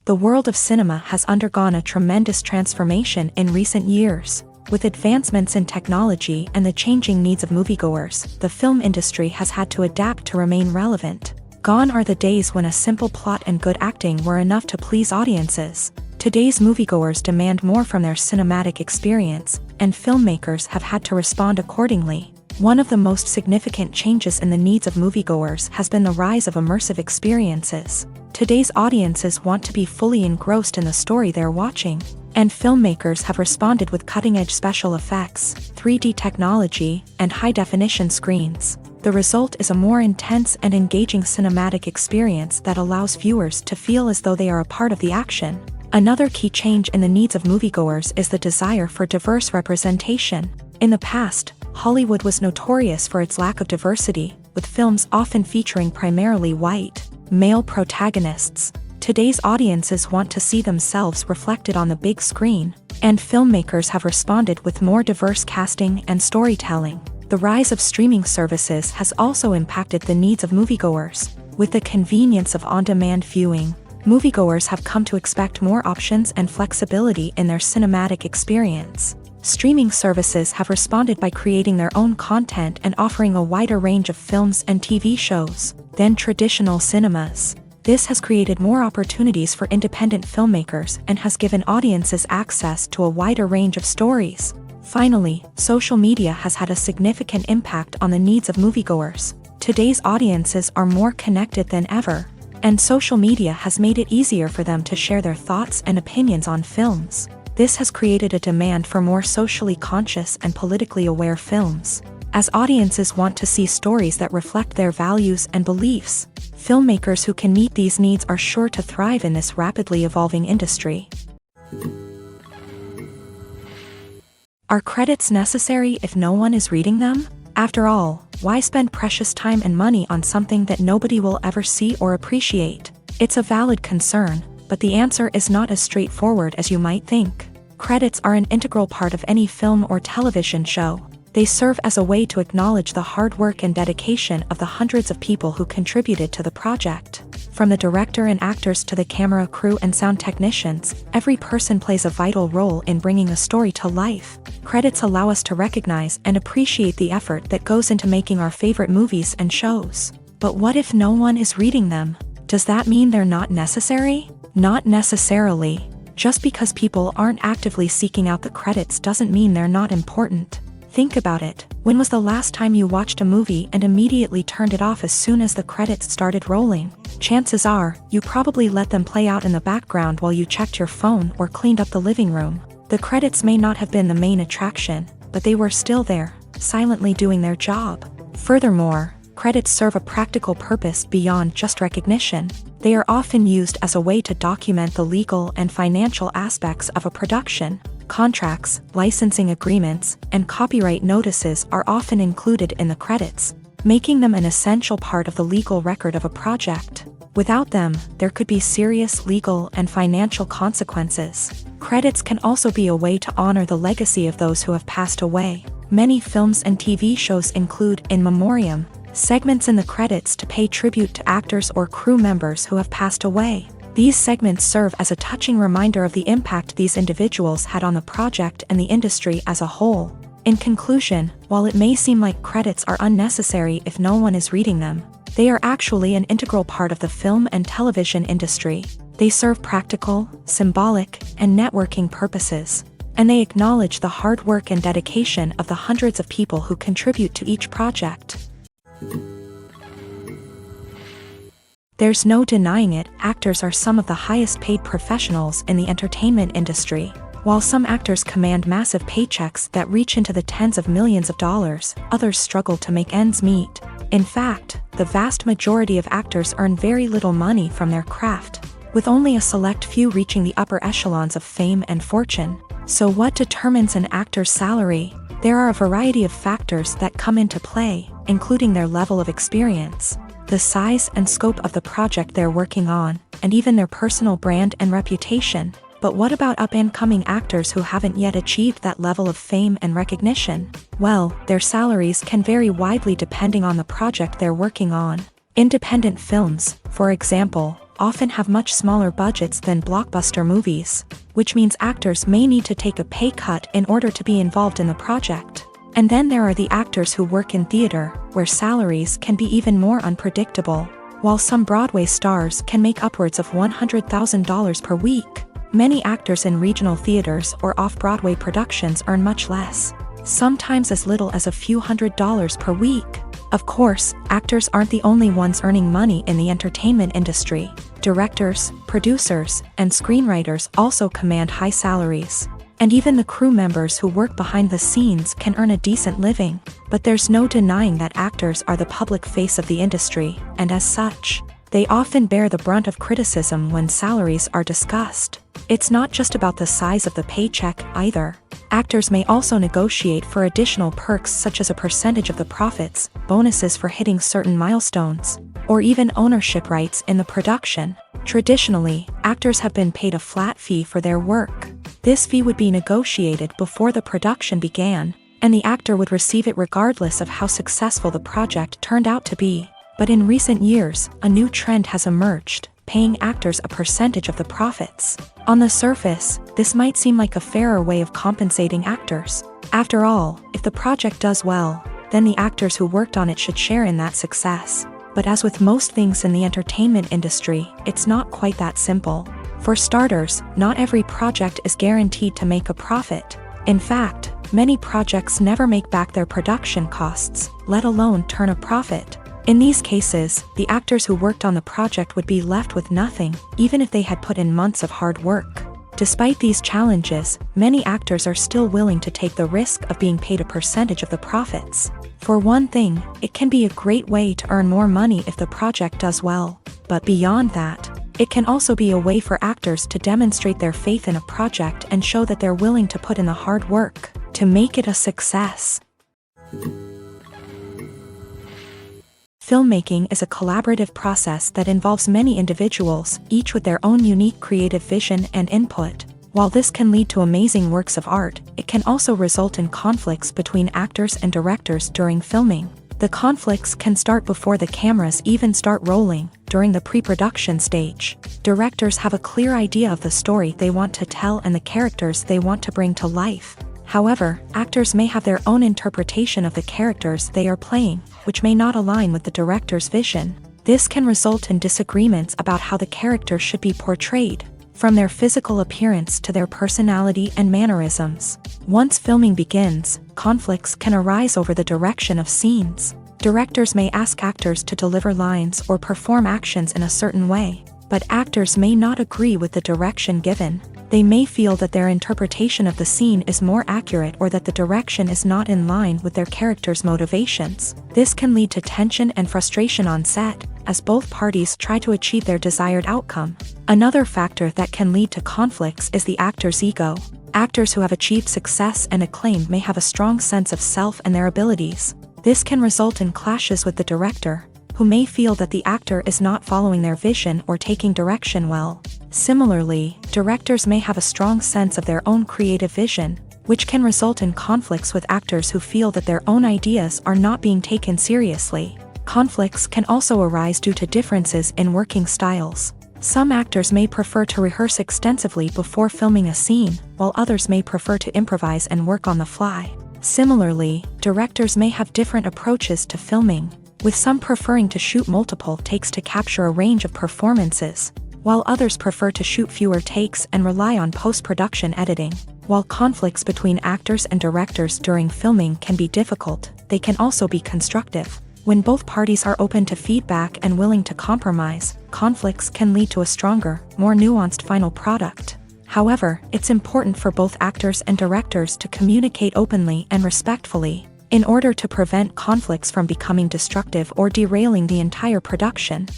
The world of cinema has undergone a tremendous transformation in recent years. With advancements in technology and the changing needs of moviegoers, the film industry has had to adapt to remain relevant. Gone are the days when a simple plot and good acting were enough to please audiences. Today's moviegoers demand more from their cinematic experience, and filmmakers have had to respond accordingly. One of the most significant changes in the needs of moviegoers has been the rise of immersive experiences. Today's audiences want to be fully engrossed in the story they're watching, and filmmakers have responded with cutting-edge special effects, 3D technology, and high-definition screens. The result is a more intense and engaging cinematic experience that allows viewers to feel as though they are a part of the action. Another key change in the needs of moviegoers is the desire for diverse representation. In the past, Hollywood was notorious for its lack of diversity, with films often featuring primarily white, male protagonists. Today's audiences want to see themselves reflected on the big screen, and filmmakers have responded with more diverse casting and storytelling. The rise of streaming services has also impacted the needs of moviegoers. With the convenience of on-demand viewing, moviegoers have come to expect more options and flexibility in their cinematic experience. Streaming services have responded by creating their own content and offering a wider range of films and TV shows than traditional cinemas. This has created more opportunities for independent filmmakers and has given audiences access to a wider range of stories. Finally, social media has had a significant impact on the needs of moviegoers. Today's audiences are more connected than ever, and social media has made it easier for them to share their thoughts and opinions on films. This has created a demand for more socially conscious and politically aware films. As audiences want to see stories that reflect their values and beliefs, filmmakers who can meet these needs are sure to thrive in this rapidly evolving industry. Are credits necessary if no one is reading them? After all, why spend precious time and money on something that nobody will ever see or appreciate? It's a valid concern, but the answer is not as straightforward as you might think. Credits are an integral part of any film or television show. They serve as a way to acknowledge the hard work and dedication of the hundreds of people who contributed to the project. From the director and actors to the camera crew and sound technicians, every person plays a vital role in bringing a story to life. Credits allow us to recognize and appreciate the effort that goes into making our favorite movies and shows. But what if no one is reading them? Does that mean they're not necessary? Not necessarily. Just because people aren't actively seeking out the credits doesn't mean they're not important. Think about it. When was the last time you watched a movie and immediately turned it off as soon as the credits started rolling? Chances are, you probably let them play out in the background while you checked your phone or cleaned up the living room. The credits may not have been the main attraction, but they were still there, silently doing their job. Furthermore, credits serve a practical purpose beyond just recognition. They are often used as a way to document the legal and financial aspects of a production. Contracts, licensing agreements, and copyright notices are often included in the credits, making them an essential part of the legal record of a project. Without them, there could be serious legal and financial consequences. Credits can also be a way to honor the legacy of those who have passed away. Many films and TV shows include in memoriam segments in the credits to pay tribute to actors or crew members who have passed away. These segments serve as a touching reminder of the impact these individuals had on the project and the industry as a whole. In conclusion, while it may seem like credits are unnecessary if no one is reading them, they are actually an integral part of the film and television industry. They serve practical, symbolic, and networking purposes. and they acknowledge the hard work and dedication of the hundreds of people who contribute to each project. There's no denying it, actors are some of the highest paid professionals in the entertainment industry. While some actors command massive paychecks that reach into the tens of millions of dollars, others struggle to make ends meet. In fact, the vast majority of actors earn very little money from their craft, with only a select few reaching the upper echelons of fame and fortune. So what determines an actor's salary? There are a variety of factors that come into play, including their level of experience, the size and scope of the project they're working on, and even their personal brand and reputation. But what about up-and-coming actors who haven't yet achieved that level of fame and recognition? Well, their salaries can vary widely depending on the project they're working on. Independent films, for example, often have much smaller budgets than blockbuster movies, which means actors may need to take a pay cut in order to be involved in the project. And then there are the actors who work in theater, where salaries can be even more unpredictable. While some Broadway stars can make upwards of $100,000 per week, many actors in regional theaters or off-Broadway productions earn much less, sometimes as little as a few $100s per week. Of course, actors aren't the only ones earning money in the entertainment industry. Directors, producers, and screenwriters also command high salaries. And even the crew members who work behind the scenes can earn a decent living. But there's no denying that actors are the public face of the industry, and as such, they often bear the brunt of criticism when salaries are discussed. It's not just about the size of the paycheck, either. Actors may also negotiate for additional perks such as a percentage of the profits, bonuses for hitting certain milestones, or even ownership rights in the production. Traditionally, actors have been paid a flat fee for their work. This fee would be negotiated before the production began, and the actor would receive it regardless of how successful the project turned out to be. But in recent years, a new trend has emerged, paying actors a percentage of the profits. On the surface, this might seem like a fairer way of compensating actors. After all, if the project does well, then the actors who worked on it should share in that success. But as with most things in the entertainment industry, it's not quite that simple. For starters, not every project is guaranteed to make a profit. In fact, many projects never make back their production costs, let alone turn a profit. In these cases, the actors who worked on the project would be left with nothing, even if they had put in months of hard work. Despite these challenges, many actors are still willing to take the risk of being paid a percentage of the profits. For one thing, it can be a great way to earn more money if the project does well. But beyond that, it can also be a way for actors to demonstrate their faith in a project and show that they're willing to put in the hard work to make it a success. Filmmaking is a collaborative process that involves many individuals, each with their own unique creative vision and input. While this can lead to amazing works of art, it can also result in conflicts between actors and directors during filming. The conflicts can start before the cameras even start rolling, during the pre-production stage. Directors have a clear idea of the story they want to tell and the characters they want to bring to life. However, actors may have their own interpretation of the characters they are playing, which may not align with the director's vision. This can result in disagreements about how the character should be portrayed, from their physical appearance to their personality and mannerisms. Once filming begins, conflicts can arise over the direction of scenes. Directors may ask actors to deliver lines or perform actions in a certain way, but actors may not agree with the direction given. They may feel that their interpretation of the scene is more accurate or that the direction is not in line with their character's motivations. This can lead to tension and frustration on set, as both parties try to achieve their desired outcome. Another factor that can lead to conflicts is the actor's ego. Actors who have achieved success and acclaim may have a strong sense of self and their abilities. This can result in clashes with the director, who may feel that the actor is not following their vision or taking direction well. Similarly, directors may have a strong sense of their own creative vision, which can result in conflicts with actors who feel that their own ideas are not being taken seriously. Conflicts can also arise due to differences in working styles. Some actors may prefer to rehearse extensively before filming a scene, while others may prefer to improvise and work on the fly. Similarly, directors may have different approaches to filming, with some preferring to shoot multiple takes to capture a range of performances, while others prefer to shoot fewer takes and rely on post-production editing. While conflicts between actors and directors during filming can be difficult, they can also be constructive. When both parties are open to feedback and willing to compromise, conflicts can lead to a stronger, more nuanced final product. However, it's important for both actors and directors to communicate openly and respectfully, in order to prevent conflicts from becoming destructive or derailing the entire production.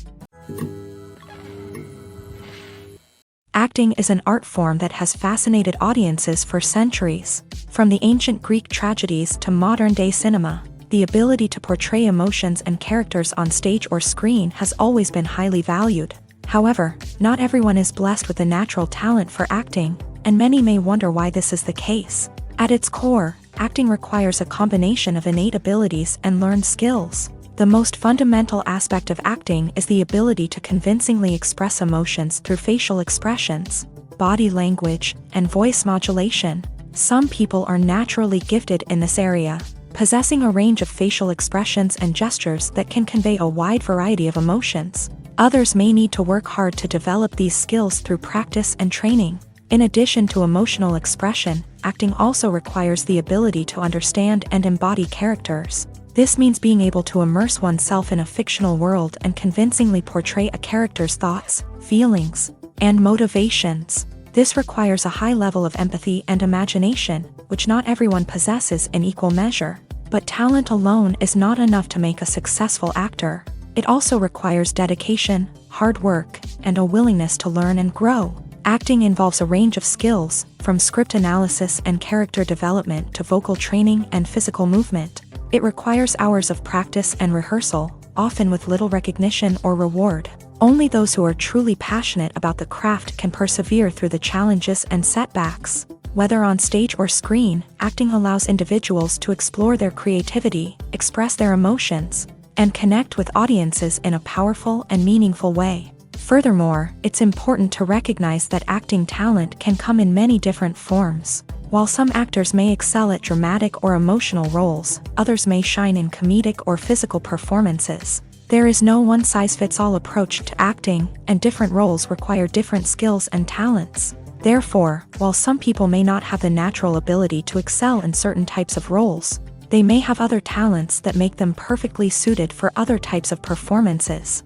Acting is an art form that has fascinated audiences for centuries. From the ancient Greek tragedies to modern-day cinema, the ability to portray emotions and characters on stage or screen has always been highly valued. However, not everyone is blessed with a natural talent for acting, and many may wonder why this is the case. At its core, acting requires a combination of innate abilities and learned skills. The most fundamental aspect of acting is the ability to convincingly express emotions through facial expressions, body language, and voice modulation. Some people are naturally gifted in this area, possessing a range of facial expressions and gestures that can convey a wide variety of emotions. Others may need to work hard to develop these skills through practice and training. In addition to emotional expression, acting also requires the ability to understand and embody characters. This means being able to immerse oneself in a fictional world and convincingly portray a character's thoughts, feelings, and motivations. This requires a high level of empathy and imagination, which not everyone possesses in equal measure. But talent alone is not enough to make a successful actor. It also requires dedication, hard work, and a willingness to learn and grow. Acting involves a range of skills, from script analysis and character development to vocal training and physical movement. It requires hours of practice and rehearsal, often with little recognition or reward. Only those who are truly passionate about the craft can persevere through the challenges and setbacks. Whether on stage or screen, acting allows individuals to explore their creativity, express their emotions, and connect with audiences in a powerful and meaningful way. Furthermore, it's important to recognize that acting talent can come in many different forms. While some actors may excel at dramatic or emotional roles, others may shine in comedic or physical performances. There is no one-size-fits-all approach to acting, and different roles require different skills and talents. Therefore, while some people may not have the natural ability to excel in certain types of roles, they may have other talents that make them perfectly suited for other types of performances.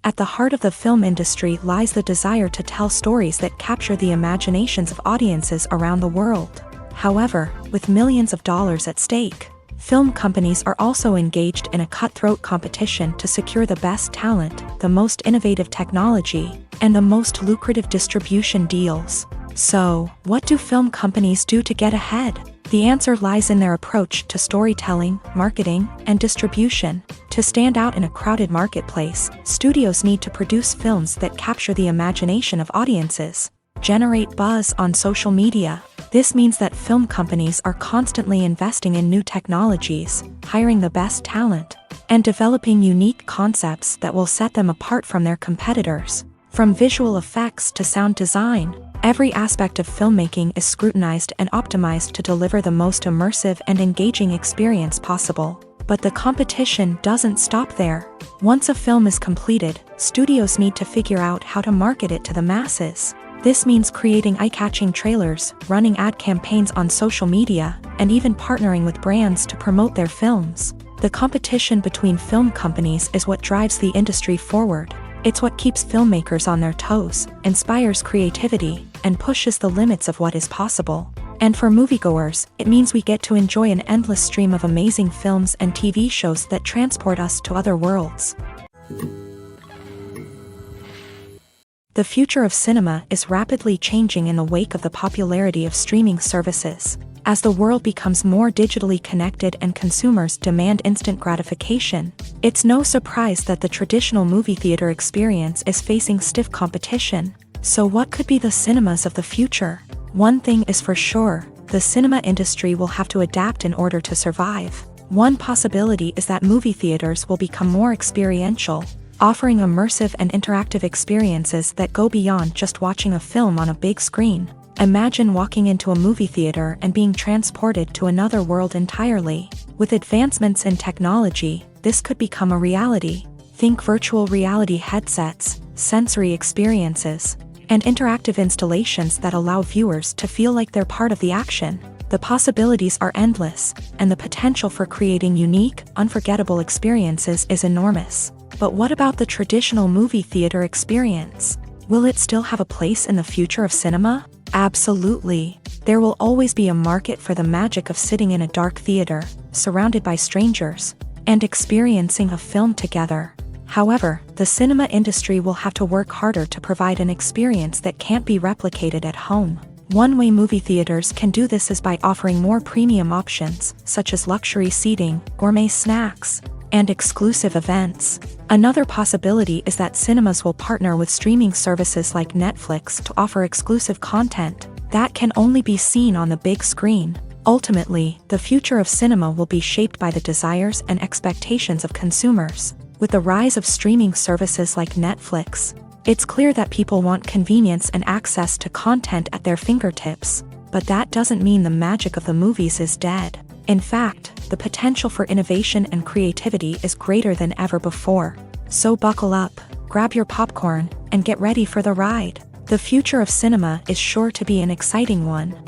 At the heart of the film industry lies the desire to tell stories that capture the imaginations of audiences around the world. However, with millions of dollars at stake, film companies are also engaged in a cutthroat competition to secure the best talent, the most innovative technology, and the most lucrative distribution deals. So, what do film companies do to get ahead? The answer lies in their approach to storytelling, marketing, and distribution. To stand out in a crowded marketplace, studios need to produce films that capture the imagination of audiences, generate buzz on social media. This means that film companies are constantly investing in new technologies, hiring the best talent, and developing unique concepts that will set them apart from their competitors. From visual effects to sound design, every aspect of filmmaking is scrutinized and optimized to deliver the most immersive and engaging experience possible. But the competition doesn't stop there. Once a film is completed, studios need to figure out how to market it to the masses. This means creating eye-catching trailers, running ad campaigns on social media, and even partnering with brands to promote their films. The competition between film companies is what drives the industry forward. It's what keeps filmmakers on their toes, inspires creativity, and pushes the limits of what is possible. And for moviegoers, it means we get to enjoy an endless stream of amazing films and TV shows that transport us to other worlds. The future of cinema is rapidly changing in the wake of the popularity of streaming services. As the world becomes more digitally connected and consumers demand instant gratification, it's no surprise that the traditional movie theater experience is facing stiff competition. So what could be the cinemas of the future? One thing is for sure, the cinema industry will have to adapt in order to survive. One possibility is that movie theaters will become more experiential, offering immersive and interactive experiences that go beyond just watching a film on a big screen. Imagine walking into a movie theater and being transported to another world entirely. With advancements in technology, this could become a reality. Think virtual reality headsets, sensory experiences, and interactive installations that allow viewers to feel like they're part of the action. The possibilities are endless, and the potential for creating unique, unforgettable experiences is enormous. But what about the traditional movie theater experience? Will it still have a place in the future of cinema? Absolutely. There will always be a market for the magic of sitting in a dark theater, surrounded by strangers, and experiencing a film together. However, the cinema industry will have to work harder to provide an experience that can't be replicated at home. One way movie theaters can do this is by offering more premium options, such as luxury seating, gourmet snacks, and exclusive events. Another possibility is that cinemas will partner with streaming services like Netflix to offer exclusive content that can only be seen on the big screen. Ultimately, the future of cinema will be shaped by the desires and expectations of consumers. With the rise of streaming services like Netflix, it's clear that people want convenience and access to content at their fingertips. But that doesn't mean the magic of the movies is dead. In fact, the potential for innovation and creativity is greater than ever before. So buckle up, grab your popcorn, and get ready for the ride. The future of cinema is sure to be an exciting one.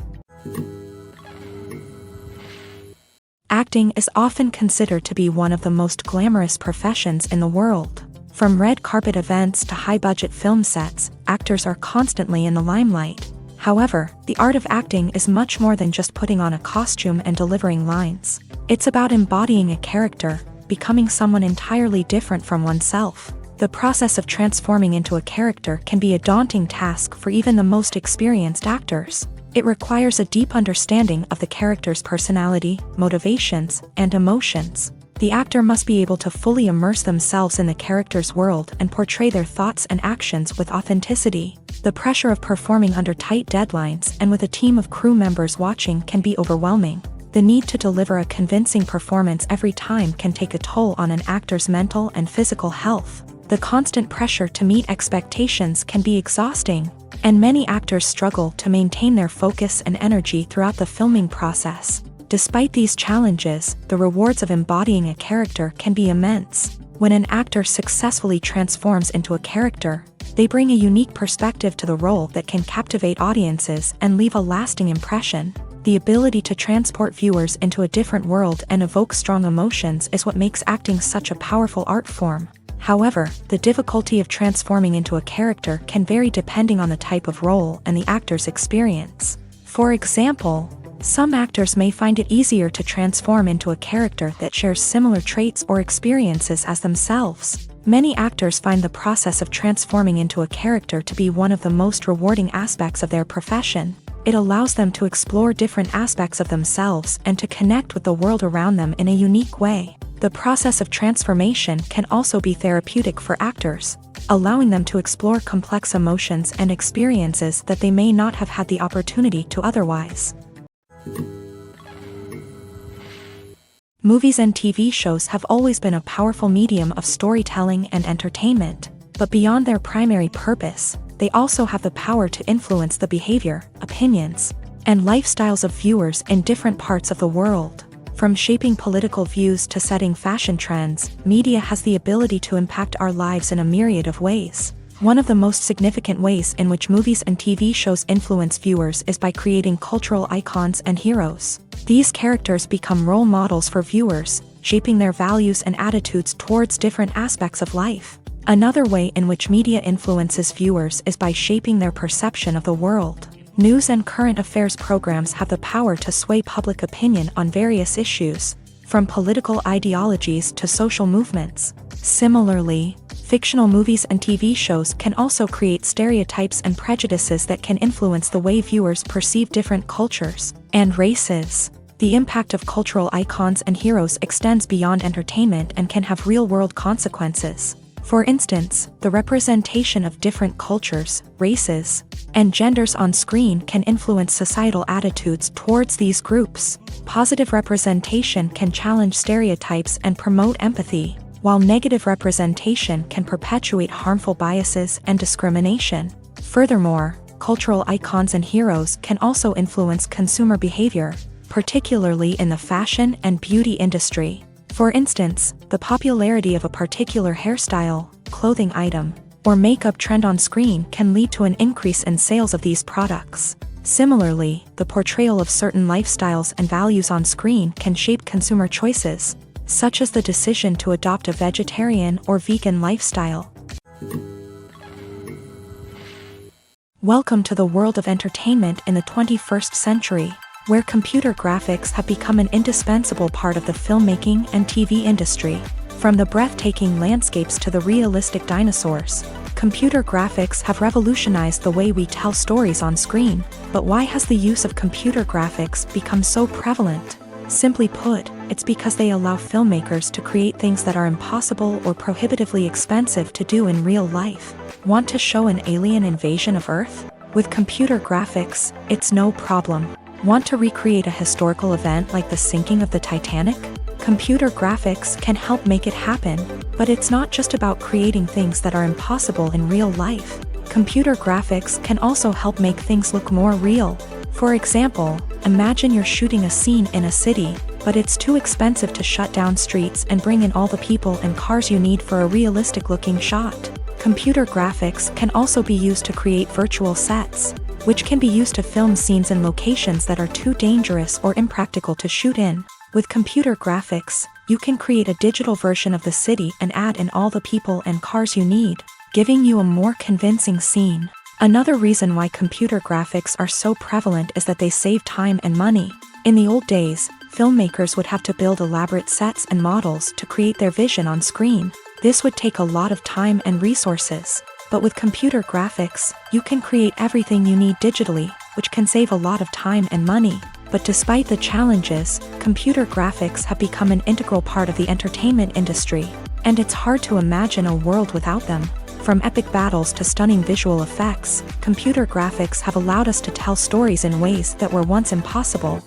Acting is often considered to be one of the most glamorous professions in the world. From red carpet events to high-budget film sets, actors are constantly in the limelight. However, the art of acting is much more than just putting on a costume and delivering lines. It's about embodying a character, becoming someone entirely different from oneself. The process of transforming into a character can be a daunting task for even the most experienced actors. It requires a deep understanding of the character's personality, motivations, and emotions. The actor must be able to fully immerse themselves in the character's world and portray their thoughts and actions with authenticity. The pressure of performing under tight deadlines and with a team of crew members watching can be overwhelming. The need to deliver a convincing performance every time can take a toll on an actor's mental and physical health. The constant pressure to meet expectations can be exhausting, and many actors struggle to maintain their focus and energy throughout the filming process. Despite these challenges, the rewards of embodying a character can be immense. When an actor successfully transforms into a character, they bring a unique perspective to the role that can captivate audiences and leave a lasting impression. The ability to transport viewers into a different world and evoke strong emotions is what makes acting such a powerful art form. However, the difficulty of transforming into a character can vary depending on the type of role and the actor's experience. For example, some actors may find it easier to transform into a character that shares similar traits or experiences as themselves. Many actors find the process of transforming into a character to be one of the most rewarding aspects of their profession. It allows them to explore different aspects of themselves and to connect with the world around them in a unique way. The process of transformation can also be therapeutic for actors, allowing them to explore complex emotions and experiences that they may not have had the opportunity to otherwise. Movies and TV shows have always been a powerful medium of storytelling and entertainment, but beyond their primary purpose, they also have the power to influence the behavior, opinions, and lifestyles of viewers in different parts of the world. From shaping political views to setting fashion trends, media has the ability to impact our lives in a myriad of ways. One of the most significant ways in which movies and TV shows influence viewers is by creating cultural icons and heroes. These characters become role models for viewers, shaping their values and attitudes towards different aspects of life. Another way in which media influences viewers is by shaping their perception of the world. News and current affairs programs have the power to sway public opinion on various issues, from political ideologies to social movements. Similarly, fictional movies and TV shows can also create stereotypes and prejudices that can influence the way viewers perceive different cultures and races. The impact of cultural icons and heroes extends beyond entertainment and can have real-world consequences. For instance, the representation of different cultures, races, and genders on screen can influence societal attitudes towards these groups. Positive representation can challenge stereotypes and promote empathy, while negative representation can perpetuate harmful biases and discrimination. Furthermore, cultural icons and heroes can also influence consumer behavior, particularly in the fashion and beauty industry. For instance, the popularity of a particular hairstyle, clothing item, or makeup trend on screen can lead to an increase in sales of these products. Similarly, the portrayal of certain lifestyles and values on screen can shape consumer choices, such as the decision to adopt a vegetarian or vegan lifestyle. Welcome to the world of entertainment in the 21st century, where computer graphics have become an indispensable part of the filmmaking and TV industry. From the breathtaking landscapes to the realistic dinosaurs, computer graphics have revolutionized the way we tell stories on screen. But why has the use of computer graphics become so prevalent? Simply put, it's because they allow filmmakers to create things that are impossible or prohibitively expensive to do in real life. Want to show an alien invasion of Earth? With computer graphics, it's no problem. Want to recreate a historical event like the sinking of the Titanic? Computer graphics can help make it happen, but it's not just about creating things that are impossible in real life. Computer graphics can also help make things look more real. For example, imagine you're shooting a scene in a city, but it's too expensive to shut down streets and bring in all the people and cars you need for a realistic-looking shot. Computer graphics can also be used to create virtual sets, which can be used to film scenes in locations that are too dangerous or impractical to shoot in. With computer graphics, you can create a digital version of the city and add in all the people and cars you need, giving you a more convincing scene. Another reason why computer graphics are so prevalent is that they save time and money. In the old days, filmmakers would have to build elaborate sets and models to create their vision on screen. This would take a lot of time and resources. But with computer graphics, you can create everything you need digitally, which can save a lot of time and money. But despite the challenges, computer graphics have become an integral part of the entertainment industry, and it's hard to imagine a world without them. From epic battles to stunning visual effects, computer graphics have allowed us to tell stories in ways that were once impossible.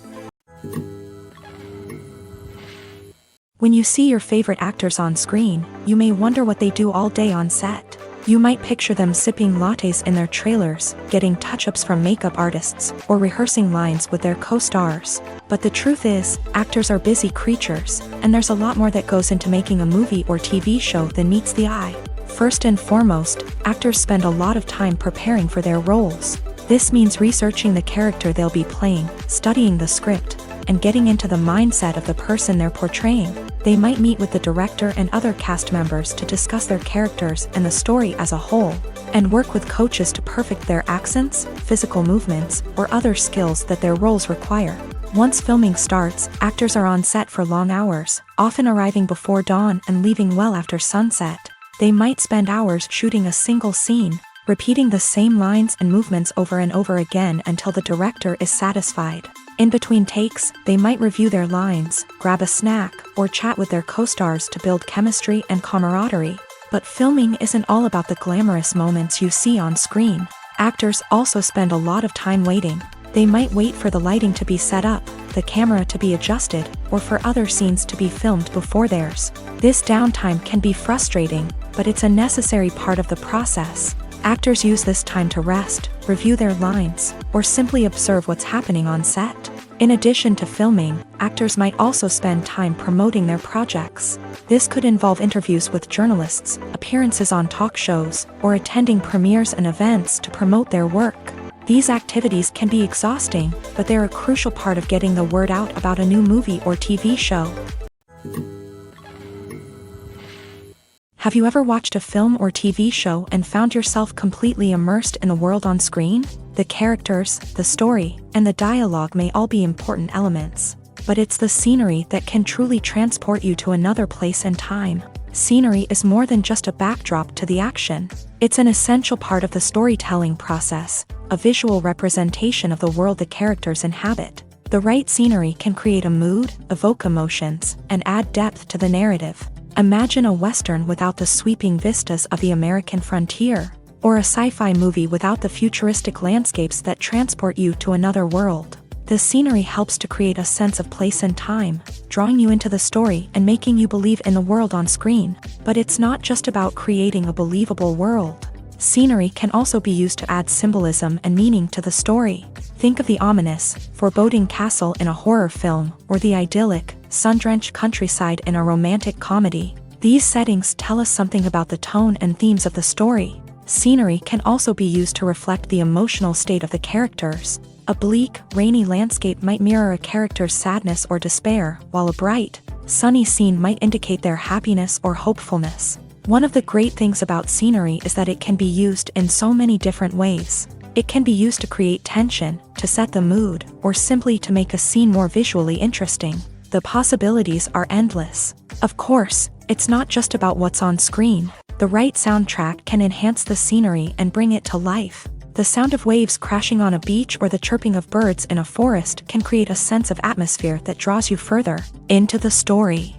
When you see your favorite actors on screen, you may wonder what they do all day on set. You might picture them sipping lattes in their trailers, getting touch-ups from makeup artists, or rehearsing lines with their co-stars. But the truth is, actors are busy creatures, and there's a lot more that goes into making a movie or TV show than meets the eye. First and foremost, actors spend a lot of time preparing for their roles. This means researching the character they'll be playing, studying the script, and getting into the mindset of the person they're portraying. They might meet with the director and other cast members to discuss their characters and the story as a whole, and work with coaches to perfect their accents, physical movements, or other skills that their roles require. Once filming starts, actors are on set for long hours, often arriving before dawn and leaving well after sunset. They might spend hours shooting a single scene, repeating the same lines and movements over and over again until the director is satisfied. In between takes, they might review their lines, grab a snack, or chat with their co-stars to build chemistry and camaraderie. But filming isn't all about the glamorous moments you see on screen. Actors also spend a lot of time waiting. They might wait for the lighting to be set up, the camera to be adjusted, or for other scenes to be filmed before theirs. This downtime can be frustrating, but it's a necessary part of the process. Actors use this time to rest, review their lines, or simply observe what's happening on set. In addition to filming, actors might also spend time promoting their projects. This could involve interviews with journalists, appearances on talk shows, or attending premieres and events to promote their work. These activities can be exhausting, but they're a crucial part of getting the word out about a new movie or TV show. Have you ever watched a film or TV show and found yourself completely immersed in the world on screen? The characters, the story, and the dialogue may all be important elements, but it's the scenery that can truly transport you to another place and time. Scenery is more than just a backdrop to the action. It's an essential part of the storytelling process, a visual representation of the world the characters inhabit. The right scenery can create a mood, evoke emotions, and add depth to the narrative. Imagine a Western without the sweeping vistas of the American frontier, or a sci-fi movie without the futuristic landscapes that transport you to another world. The scenery helps to create a sense of place and time, drawing you into the story and making you believe in the world on screen. But it's not just about creating a believable world. Scenery can also be used to add symbolism and meaning to the story. Think of the ominous, foreboding castle in a horror film, or the idyllic, sun-drenched countryside in a romantic comedy. These settings tell us something about the tone and themes of the story. Scenery can also be used to reflect the emotional state of the characters. A bleak, rainy landscape might mirror a character's sadness or despair, while a bright, sunny scene might indicate their happiness or hopefulness. One of the great things about scenery is that it can be used in so many different ways. It can be used to create tension, to set the mood, or simply to make a scene more visually interesting. The possibilities are endless. Of course, it's not just about what's on screen. The right soundtrack can enhance the scenery and bring it to life. The sound of waves crashing on a beach or the chirping of birds in a forest can create a sense of atmosphere that draws you further into the story.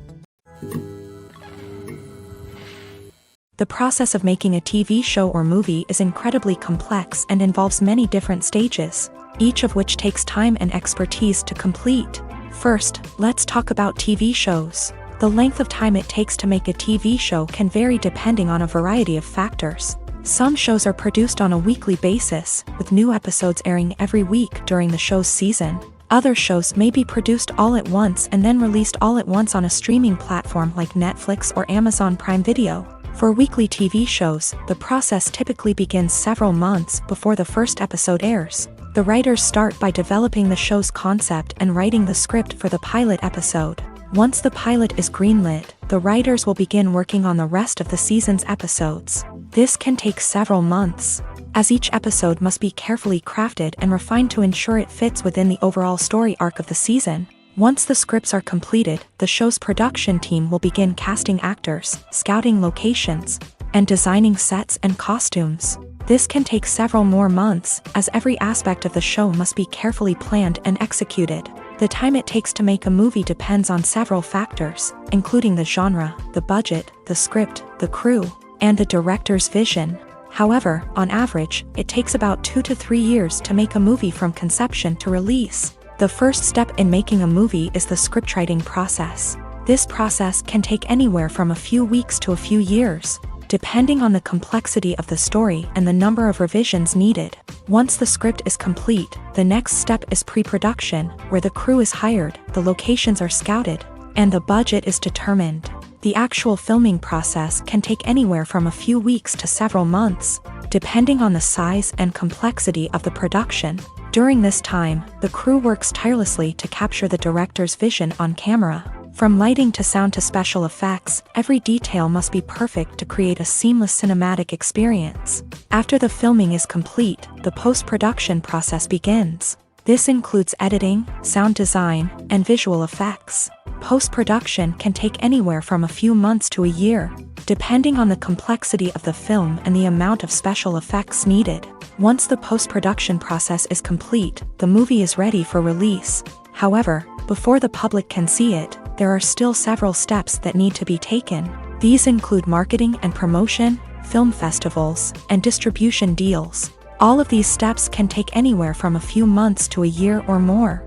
The process of making a TV show or movie is incredibly complex and involves many different stages, each of which takes time and expertise to complete. First, let's talk about TV shows. The length of time it takes to make a TV show can vary depending on a variety of factors. Some shows are produced on a weekly basis, with new episodes airing every week during the show's season. Other shows may be produced all at once and then released all at once on a streaming platform like Netflix or Amazon Prime Video. For weekly TV shows, the process typically begins several months before the first episode airs. The writers start by developing the show's concept and writing the script for the pilot episode. Once the pilot is greenlit, the writers will begin working on the rest of the season's episodes. This can take several months, as each episode must be carefully crafted and refined to ensure it fits within the overall story arc of the season. Once the scripts are completed, the show's production team will begin casting actors, scouting locations, and designing sets and costumes. This can take several more months, as every aspect of the show must be carefully planned and executed. The time it takes to make a movie depends on several factors, including the genre, the budget, the script, the crew, and the director's vision. However, on average, it takes about 2 to 3 years to make a movie from conception to release. The first step in making a movie is the scriptwriting process. This process can take anywhere from a few weeks to a few years, depending on the complexity of the story and the number of revisions needed. Once the script is complete, the next step is pre-production, where the crew is hired, the locations are scouted, and the budget is determined. The actual filming process can take anywhere from a few weeks to several months, depending on the size and complexity of the production. During this time, the crew works tirelessly to capture the director's vision on camera. From lighting to sound to special effects, every detail must be perfect to create a seamless cinematic experience. After the filming is complete, the post-production process begins. This includes editing, sound design, and visual effects. Post-production can take anywhere from a few months to a year, depending on the complexity of the film and the amount of special effects needed. Once the post-production process is complete, the movie is ready for release. However, before the public can see it, there are still several steps that need to be taken. These include marketing and promotion, film festivals, and distribution deals. All of these steps can take anywhere from a few months to a year or more.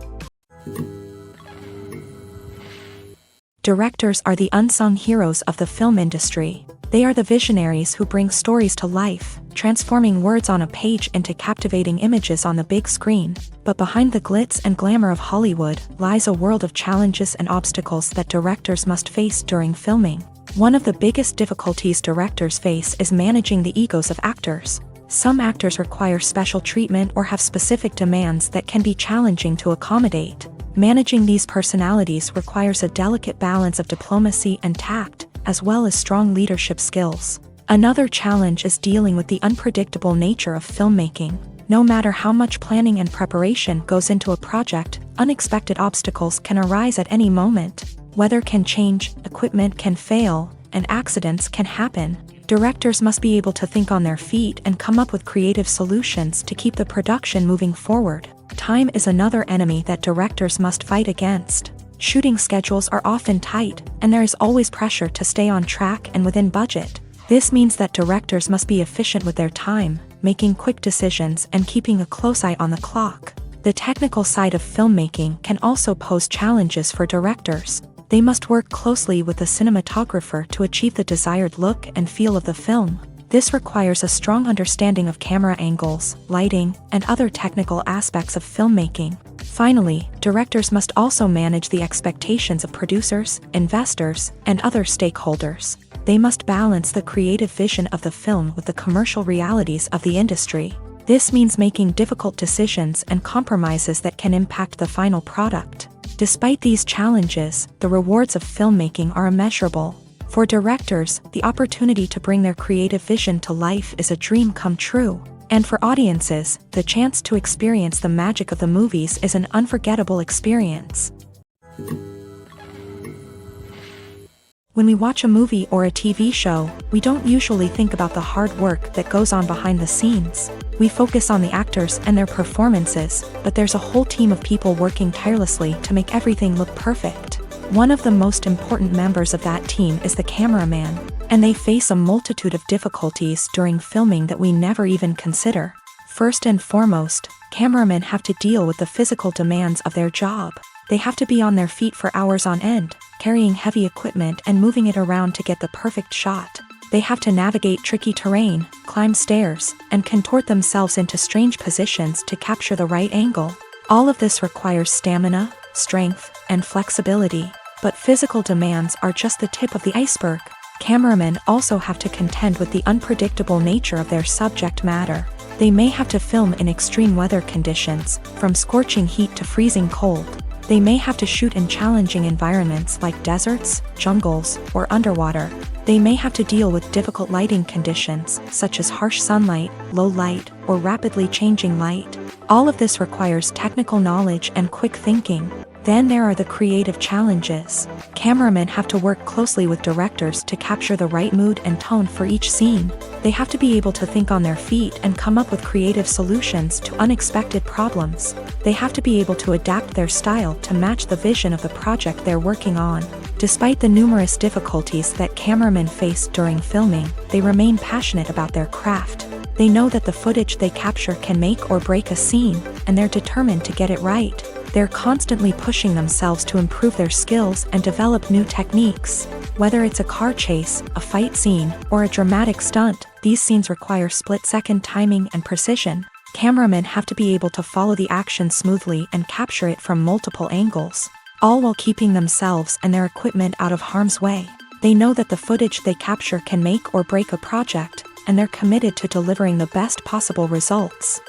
Directors are the unsung heroes of the film industry. They are the visionaries who bring stories to life, transforming words on a page into captivating images on the big screen. But behind the glitz and glamour of Hollywood lies a world of challenges and obstacles that directors must face during filming. One of the biggest difficulties directors face is managing the egos of actors. Some actors require special treatment or have specific demands that can be challenging to accommodate. Managing these personalities requires a delicate balance of diplomacy and tact, as well as strong leadership skills. Another challenge is dealing with the unpredictable nature of filmmaking. No matter how much planning and preparation goes into a project, unexpected obstacles can arise at any moment. Weather can change, equipment can fail, and accidents can happen. Directors must be able to think on their feet and come up with creative solutions to keep the production moving forward. Time is another enemy that directors must fight against. Shooting schedules are often tight, and there is always pressure to stay on track and within budget. This means that directors must be efficient with their time, making quick decisions and keeping a close eye on the clock. The technical side of filmmaking can also pose challenges for directors. They must work closely with the cinematographer to achieve the desired look and feel of the film. This requires a strong understanding of camera angles, lighting, and other technical aspects of filmmaking. Finally, directors must also manage the expectations of producers, investors, and other stakeholders. They must balance the creative vision of the film with the commercial realities of the industry. This means making difficult decisions and compromises that can impact the final product. Despite these challenges, the rewards of filmmaking are immeasurable. For directors, the opportunity to bring their creative vision to life is a dream come true. And for audiences, the chance to experience the magic of the movies is an unforgettable experience. When we watch a movie or a TV show, we don't usually think about the hard work that goes on behind the scenes. We focus on the actors and their performances, but there's a whole team of people working tirelessly to make everything look perfect. One of the most important members of that team is the cameraman, and they face a multitude of difficulties during filming that we never even consider. First and foremost, cameramen have to deal with the physical demands of their job. They have to be on their feet for hours on end, carrying heavy equipment and moving it around to get the perfect shot. They have to navigate tricky terrain, climb stairs, and contort themselves into strange positions to capture the right angle. All of this requires stamina, strength, and flexibility. But physical demands are just the tip of the iceberg. Cameramen also have to contend with the unpredictable nature of their subject matter. They may have to film in extreme weather conditions, from scorching heat to freezing cold. They may have to shoot in challenging environments like deserts, jungles, or underwater. They may have to deal with difficult lighting conditions, such as harsh sunlight, low light, or rapidly changing light. All of this requires technical knowledge and quick thinking. Then there are the creative challenges. Cameramen have to work closely with directors to capture the right mood and tone for each scene. They have to be able to think on their feet and come up with creative solutions to unexpected problems. They have to be able to adapt their style to match the vision of the project they're working on. Despite the numerous difficulties that cameramen face during filming, they remain passionate about their craft. They know that the footage they capture can make or break a scene, and they're determined to get it right. They're constantly pushing themselves to improve their skills and develop new techniques. Whether it's a car chase, a fight scene, or a dramatic stunt, these scenes require split-second timing and precision. Cameramen have to be able to follow the action smoothly and capture it from multiple angles, all while keeping themselves and their equipment out of harm's way. They know that the footage they capture can make or break a project, and they're committed to delivering the best possible results.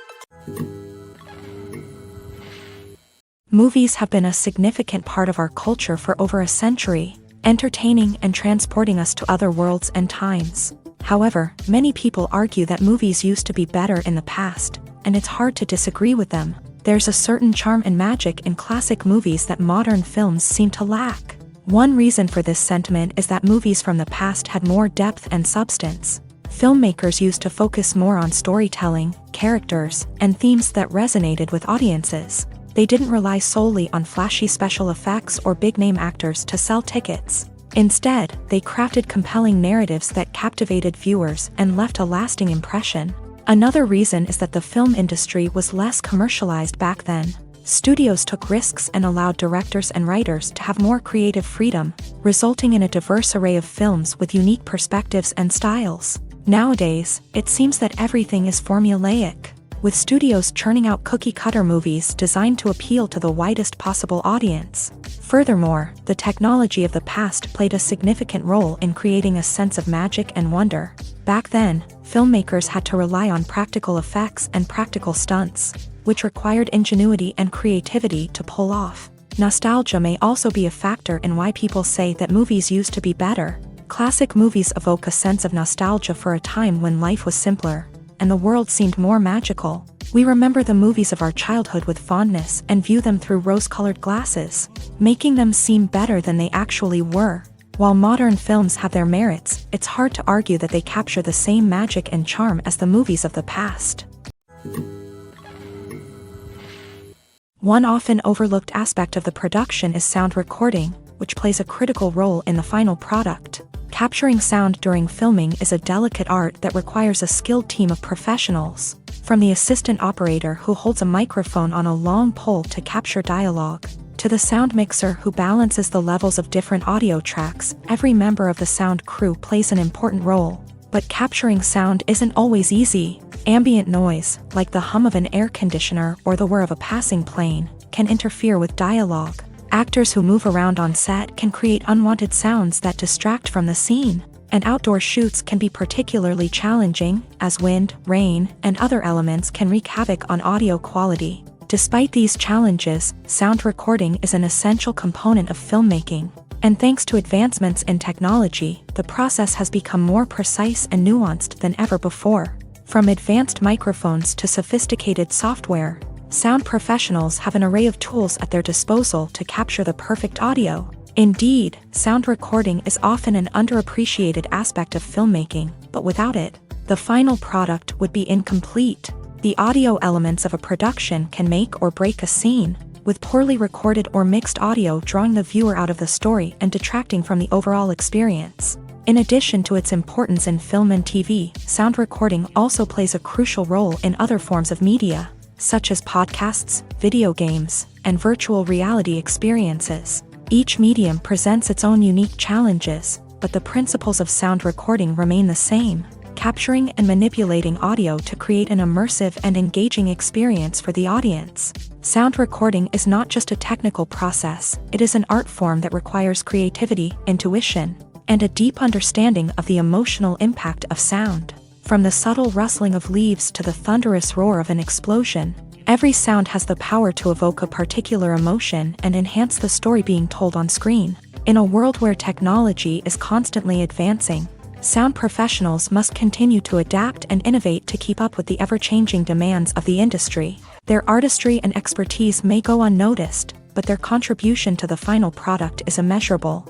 Movies have been a significant part of our culture for over a century, entertaining and transporting us to other worlds and times. However, many people argue that movies used to be better in the past, and it's hard to disagree with them. There's a certain charm and magic in classic movies that modern films seem to lack. One reason for this sentiment is that movies from the past had more depth and substance. Filmmakers used to focus more on storytelling, characters, and themes that resonated with audiences. They didn't rely solely on flashy special effects or big-name actors to sell tickets. Instead, they crafted compelling narratives that captivated viewers and left a lasting impression. Another reason is that the film industry was less commercialized back then. Studios took risks and allowed directors and writers to have more creative freedom, resulting in a diverse array of films with unique perspectives and styles. Nowadays, it seems that everything is formulaic, with studios churning out cookie-cutter movies designed to appeal to the widest possible audience. Furthermore, the technology of the past played a significant role in creating a sense of magic and wonder. Back then, filmmakers had to rely on practical effects and practical stunts, which required ingenuity and creativity to pull off. Nostalgia may also be a factor in why people say that movies used to be better. Classic movies evoke a sense of nostalgia for a time when life was simpler, and the world seemed more magical. We remember the movies of our childhood with fondness and view them through rose-colored glasses, making them seem better than they actually were. While modern films have their merits, it's hard to argue that they capture the same magic and charm as the movies of the past. One often overlooked aspect of the production is sound recording, which plays a critical role in the final product. Capturing sound during filming is a delicate art that requires a skilled team of professionals. From the assistant operator who holds a microphone on a long pole to capture dialogue, to the sound mixer who balances the levels of different audio tracks, every member of the sound crew plays an important role. But capturing sound isn't always easy. Ambient noise, like the hum of an air conditioner or the whir of a passing plane, can interfere with dialogue. Actors who move around on set can create unwanted sounds that distract from the scene. and outdoor shoots can be particularly challenging, as wind, rain, and other elements can wreak havoc on audio quality. Despite these challenges, sound recording is an essential component of filmmaking. And thanks to advancements in technology, the process has become more precise and nuanced than ever before. From advanced microphones to sophisticated software, sound professionals have an array of tools at their disposal to capture the perfect audio. Indeed, sound recording is often an underappreciated aspect of filmmaking, but without it, the final product would be incomplete. The audio elements of a production can make or break a scene, with poorly recorded or mixed audio drawing the viewer out of the story and detracting from the overall experience. In addition to its importance in film and TV, sound recording also plays a crucial role in other forms of media, such as podcasts, video games, and virtual reality experiences. Each medium presents its own unique challenges, but the principles of sound recording remain the same, capturing and manipulating audio to create an immersive and engaging experience for the audience. Sound recording is not just a technical process, it is an art form that requires creativity, intuition, and a deep understanding of the emotional impact of sound. From the subtle rustling of leaves to the thunderous roar of an explosion, every sound has the power to evoke a particular emotion and enhance the story being told on screen. In a world where technology is constantly advancing, sound professionals must continue to adapt and innovate to keep up with the ever-changing demands of the industry. Their artistry and expertise may go unnoticed, but their contribution to the final product is immeasurable.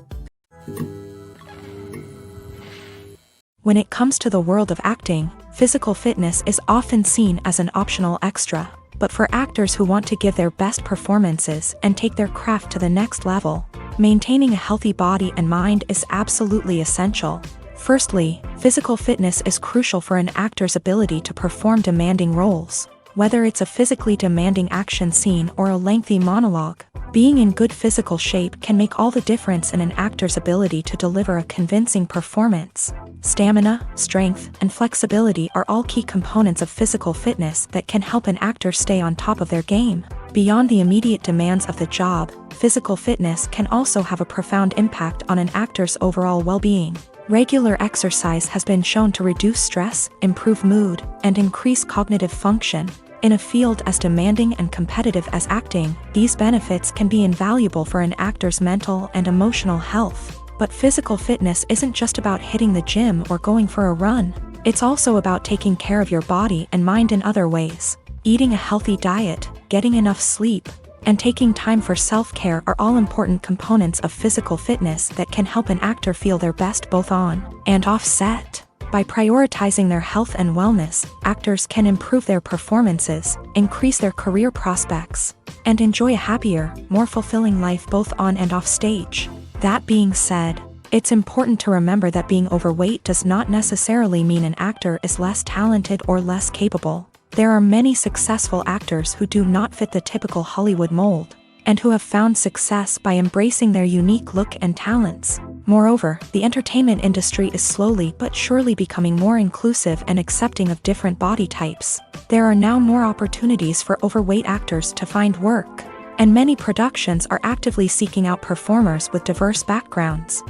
When it comes to the world of acting, physical fitness is often seen as an optional extra. But for actors who want to give their best performances and take their craft to the next level, maintaining a healthy body and mind is absolutely essential. Firstly, physical fitness is crucial for an actor's ability to perform demanding roles. Whether it's a physically demanding action scene or a lengthy monologue, being in good physical shape can make all the difference in an actor's ability to deliver a convincing performance. Stamina, strength, and flexibility are all key components of physical fitness that can help an actor stay on top of their game. Beyond the immediate demands of the job, physical fitness can also have a profound impact on an actor's overall well-being. Regular exercise has been shown to reduce stress, improve mood, and increase cognitive function. In a field as demanding and competitive as acting, these benefits can be invaluable for an actor's mental and emotional health. But physical fitness isn't just about hitting the gym or going for a run. It's also about taking care of your body and mind in other ways. Eating a healthy diet, getting enough sleep, and taking time for self-care are all important components of physical fitness that can help an actor feel their best both on and off set. By prioritizing their health and wellness, actors can improve their performances, increase their career prospects, and enjoy a happier, more fulfilling life both on and off stage. That being said, it's important to remember that being overweight does not necessarily mean an actor is less talented or less capable. There are many successful actors who do not fit the typical Hollywood mold, and who have found success by embracing their unique look and talents. Moreover, the entertainment industry is slowly but surely becoming more inclusive and accepting of different body types. There are now more opportunities for overweight actors to find work, and many productions are actively seeking out performers with diverse backgrounds.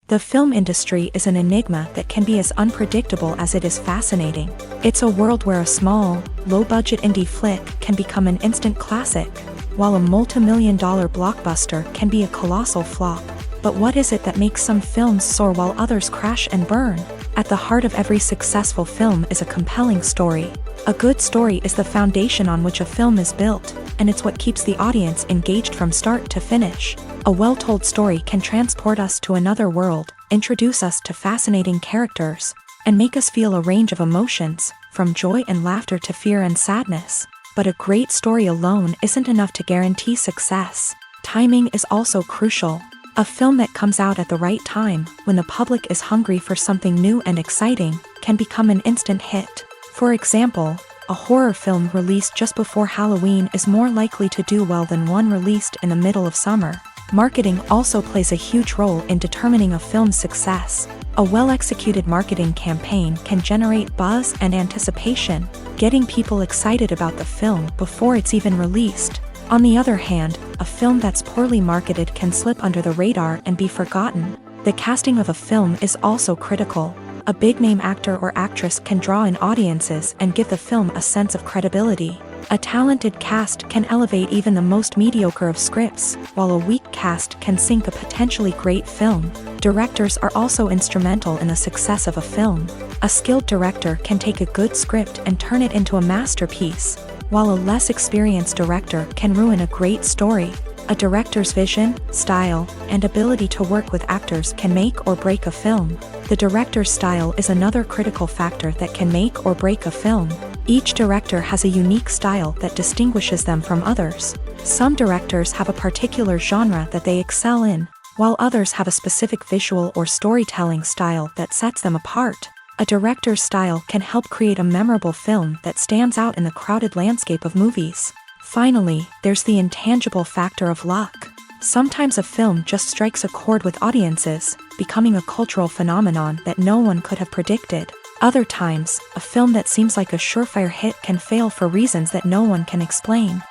The film industry is an enigma that can be as unpredictable as it is fascinating. It's a world where a small, low-budget indie flick can become an instant classic, while a multi-million-dollar blockbuster can be a colossal flop. But what is it that makes some films soar while others crash and burn? At the heart of every successful film is a compelling story. A good story is the foundation on which a film is built, and it's what keeps the audience engaged from start to finish. A well-told story can transport us to another world, introduce us to fascinating characters, and make us feel a range of emotions, from joy and laughter to fear and sadness. But a great story alone isn't enough to guarantee success. Timing is also crucial. A film that comes out at the right time, when the public is hungry for something new and exciting, can become an instant hit. For example, a horror film released just before Halloween is more likely to do well than one released in the middle of summer. Marketing also plays a huge role in determining a film's success. A well-executed marketing campaign can generate buzz and anticipation, getting people excited about the film before it's even released. On the other hand, a film that's poorly marketed can slip under the radar and be forgotten. The casting of a film is also critical. A big-name actor or actress can draw in audiences and give the film a sense of credibility. A talented cast can elevate even the most mediocre of scripts, while a weak cast can sink a potentially great film. Directors are also instrumental in the success of a film. A skilled director can take a good script and turn it into a masterpiece, while a less experienced director can ruin a great story. A director's vision, style, and ability to work with actors can make or break a film. The director's style is another critical factor that can make or break a film. Each director has a unique style that distinguishes them from others. Some directors have a particular genre that they excel in, while others have a specific visual or storytelling style that sets them apart. A director's style can help create a memorable film that stands out in the crowded landscape of movies. Finally, there's the intangible factor of luck. Sometimes a film just strikes a chord with audiences, becoming a cultural phenomenon that no one could have predicted. Other times, a film that seems like a surefire hit can fail for reasons that no one can explain.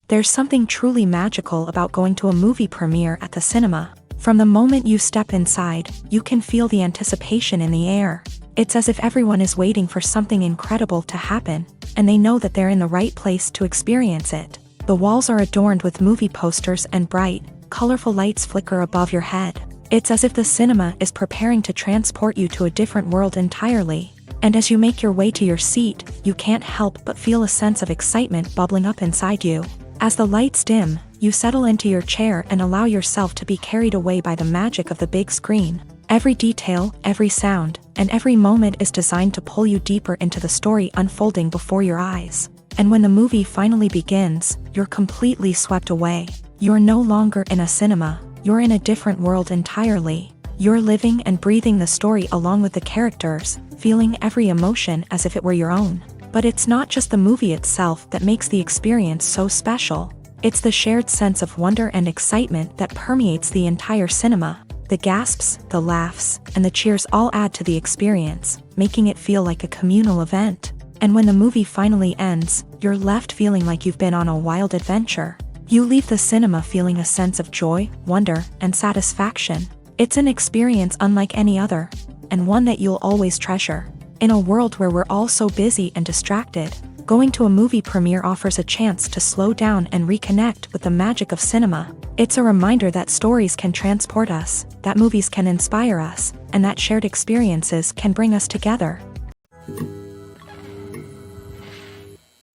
There's something truly magical about going to a movie premiere at the cinema. From the moment you step inside, you can feel the anticipation in the air. It's as if everyone is waiting for something incredible to happen, and they know that they're in the right place to experience it. The walls are adorned with movie posters and bright, colorful lights flicker above your head. It's as if the cinema is preparing to transport you to a different world entirely. And as you make your way to your seat, you can't help but feel a sense of excitement bubbling up inside you. As the lights dim, you settle into your chair and allow yourself to be carried away by the magic of the big screen. Every detail, every sound, and every moment is designed to pull you deeper into the story unfolding before your eyes. And when the movie finally begins, you're completely swept away. You're no longer in a cinema, you're in a different world entirely. You're living and breathing the story along with the characters, feeling every emotion as if it were your own. But it's not just the movie itself that makes the experience so special. It's the shared sense of wonder and excitement that permeates the entire cinema. The gasps, the laughs, and the cheers all add to the experience, making it feel like a communal event. And when the movie finally ends, you're left feeling like you've been on a wild adventure. You leave the cinema feeling a sense of joy, wonder, and satisfaction. It's an experience unlike any other, and one that you'll always treasure. In a world where we're all so busy and distracted, going to a movie premiere offers a chance to slow down and reconnect with the magic of cinema. It's a reminder that stories can transport us, that movies can inspire us, and that shared experiences can bring us together.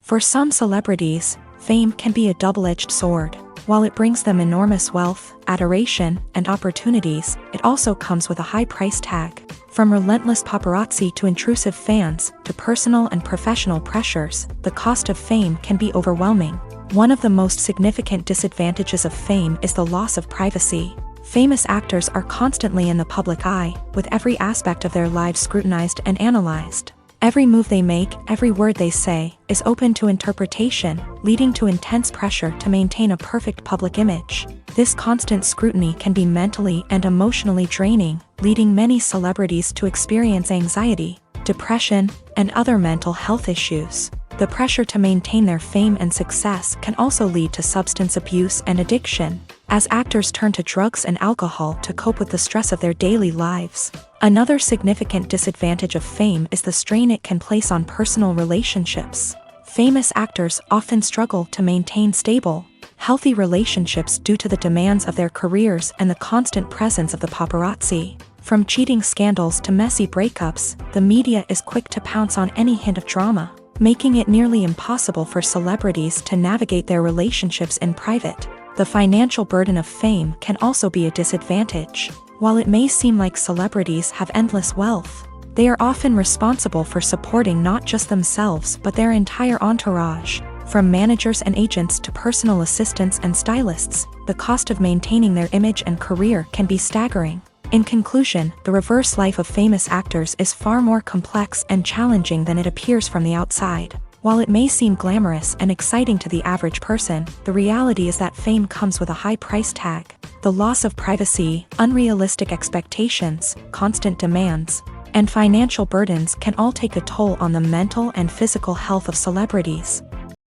For some celebrities, fame can be a double-edged sword. While it brings them enormous wealth, adoration, and opportunities, it also comes with a high price tag. From relentless paparazzi to intrusive fans, to personal and professional pressures, the cost of fame can be overwhelming. One of the most significant disadvantages of fame is the loss of privacy. Famous actors are constantly in the public eye, with every aspect of their lives scrutinized and analyzed. Every move they make, every word they say, is open to interpretation, leading to intense pressure to maintain a perfect public image. This constant scrutiny can be mentally and emotionally draining, leading many celebrities to experience anxiety, depression, and other mental health issues. The pressure to maintain their fame and success can also lead to substance abuse and addiction, as actors turn to drugs and alcohol to cope with the stress of their daily lives. Another significant disadvantage of fame is the strain it can place on personal relationships. Famous actors often struggle to maintain stable, healthy relationships due to the demands of their careers and the constant presence of the paparazzi. From cheating scandals to messy breakups, the media is quick to pounce on any hint of drama, making it nearly impossible for celebrities to navigate their relationships in private. The financial burden of fame can also be a disadvantage. While it may seem like celebrities have endless wealth, they are often responsible for supporting not just themselves but their entire entourage. From managers and agents to personal assistants and stylists, the cost of maintaining their image and career can be staggering. In conclusion, the reverse life of famous actors is far more complex and challenging than it appears from the outside. While it may seem glamorous and exciting to the average person, the reality is that fame comes with a high price tag. The loss of privacy, unrealistic expectations, constant demands, and financial burdens can all take a toll on the mental and physical health of celebrities.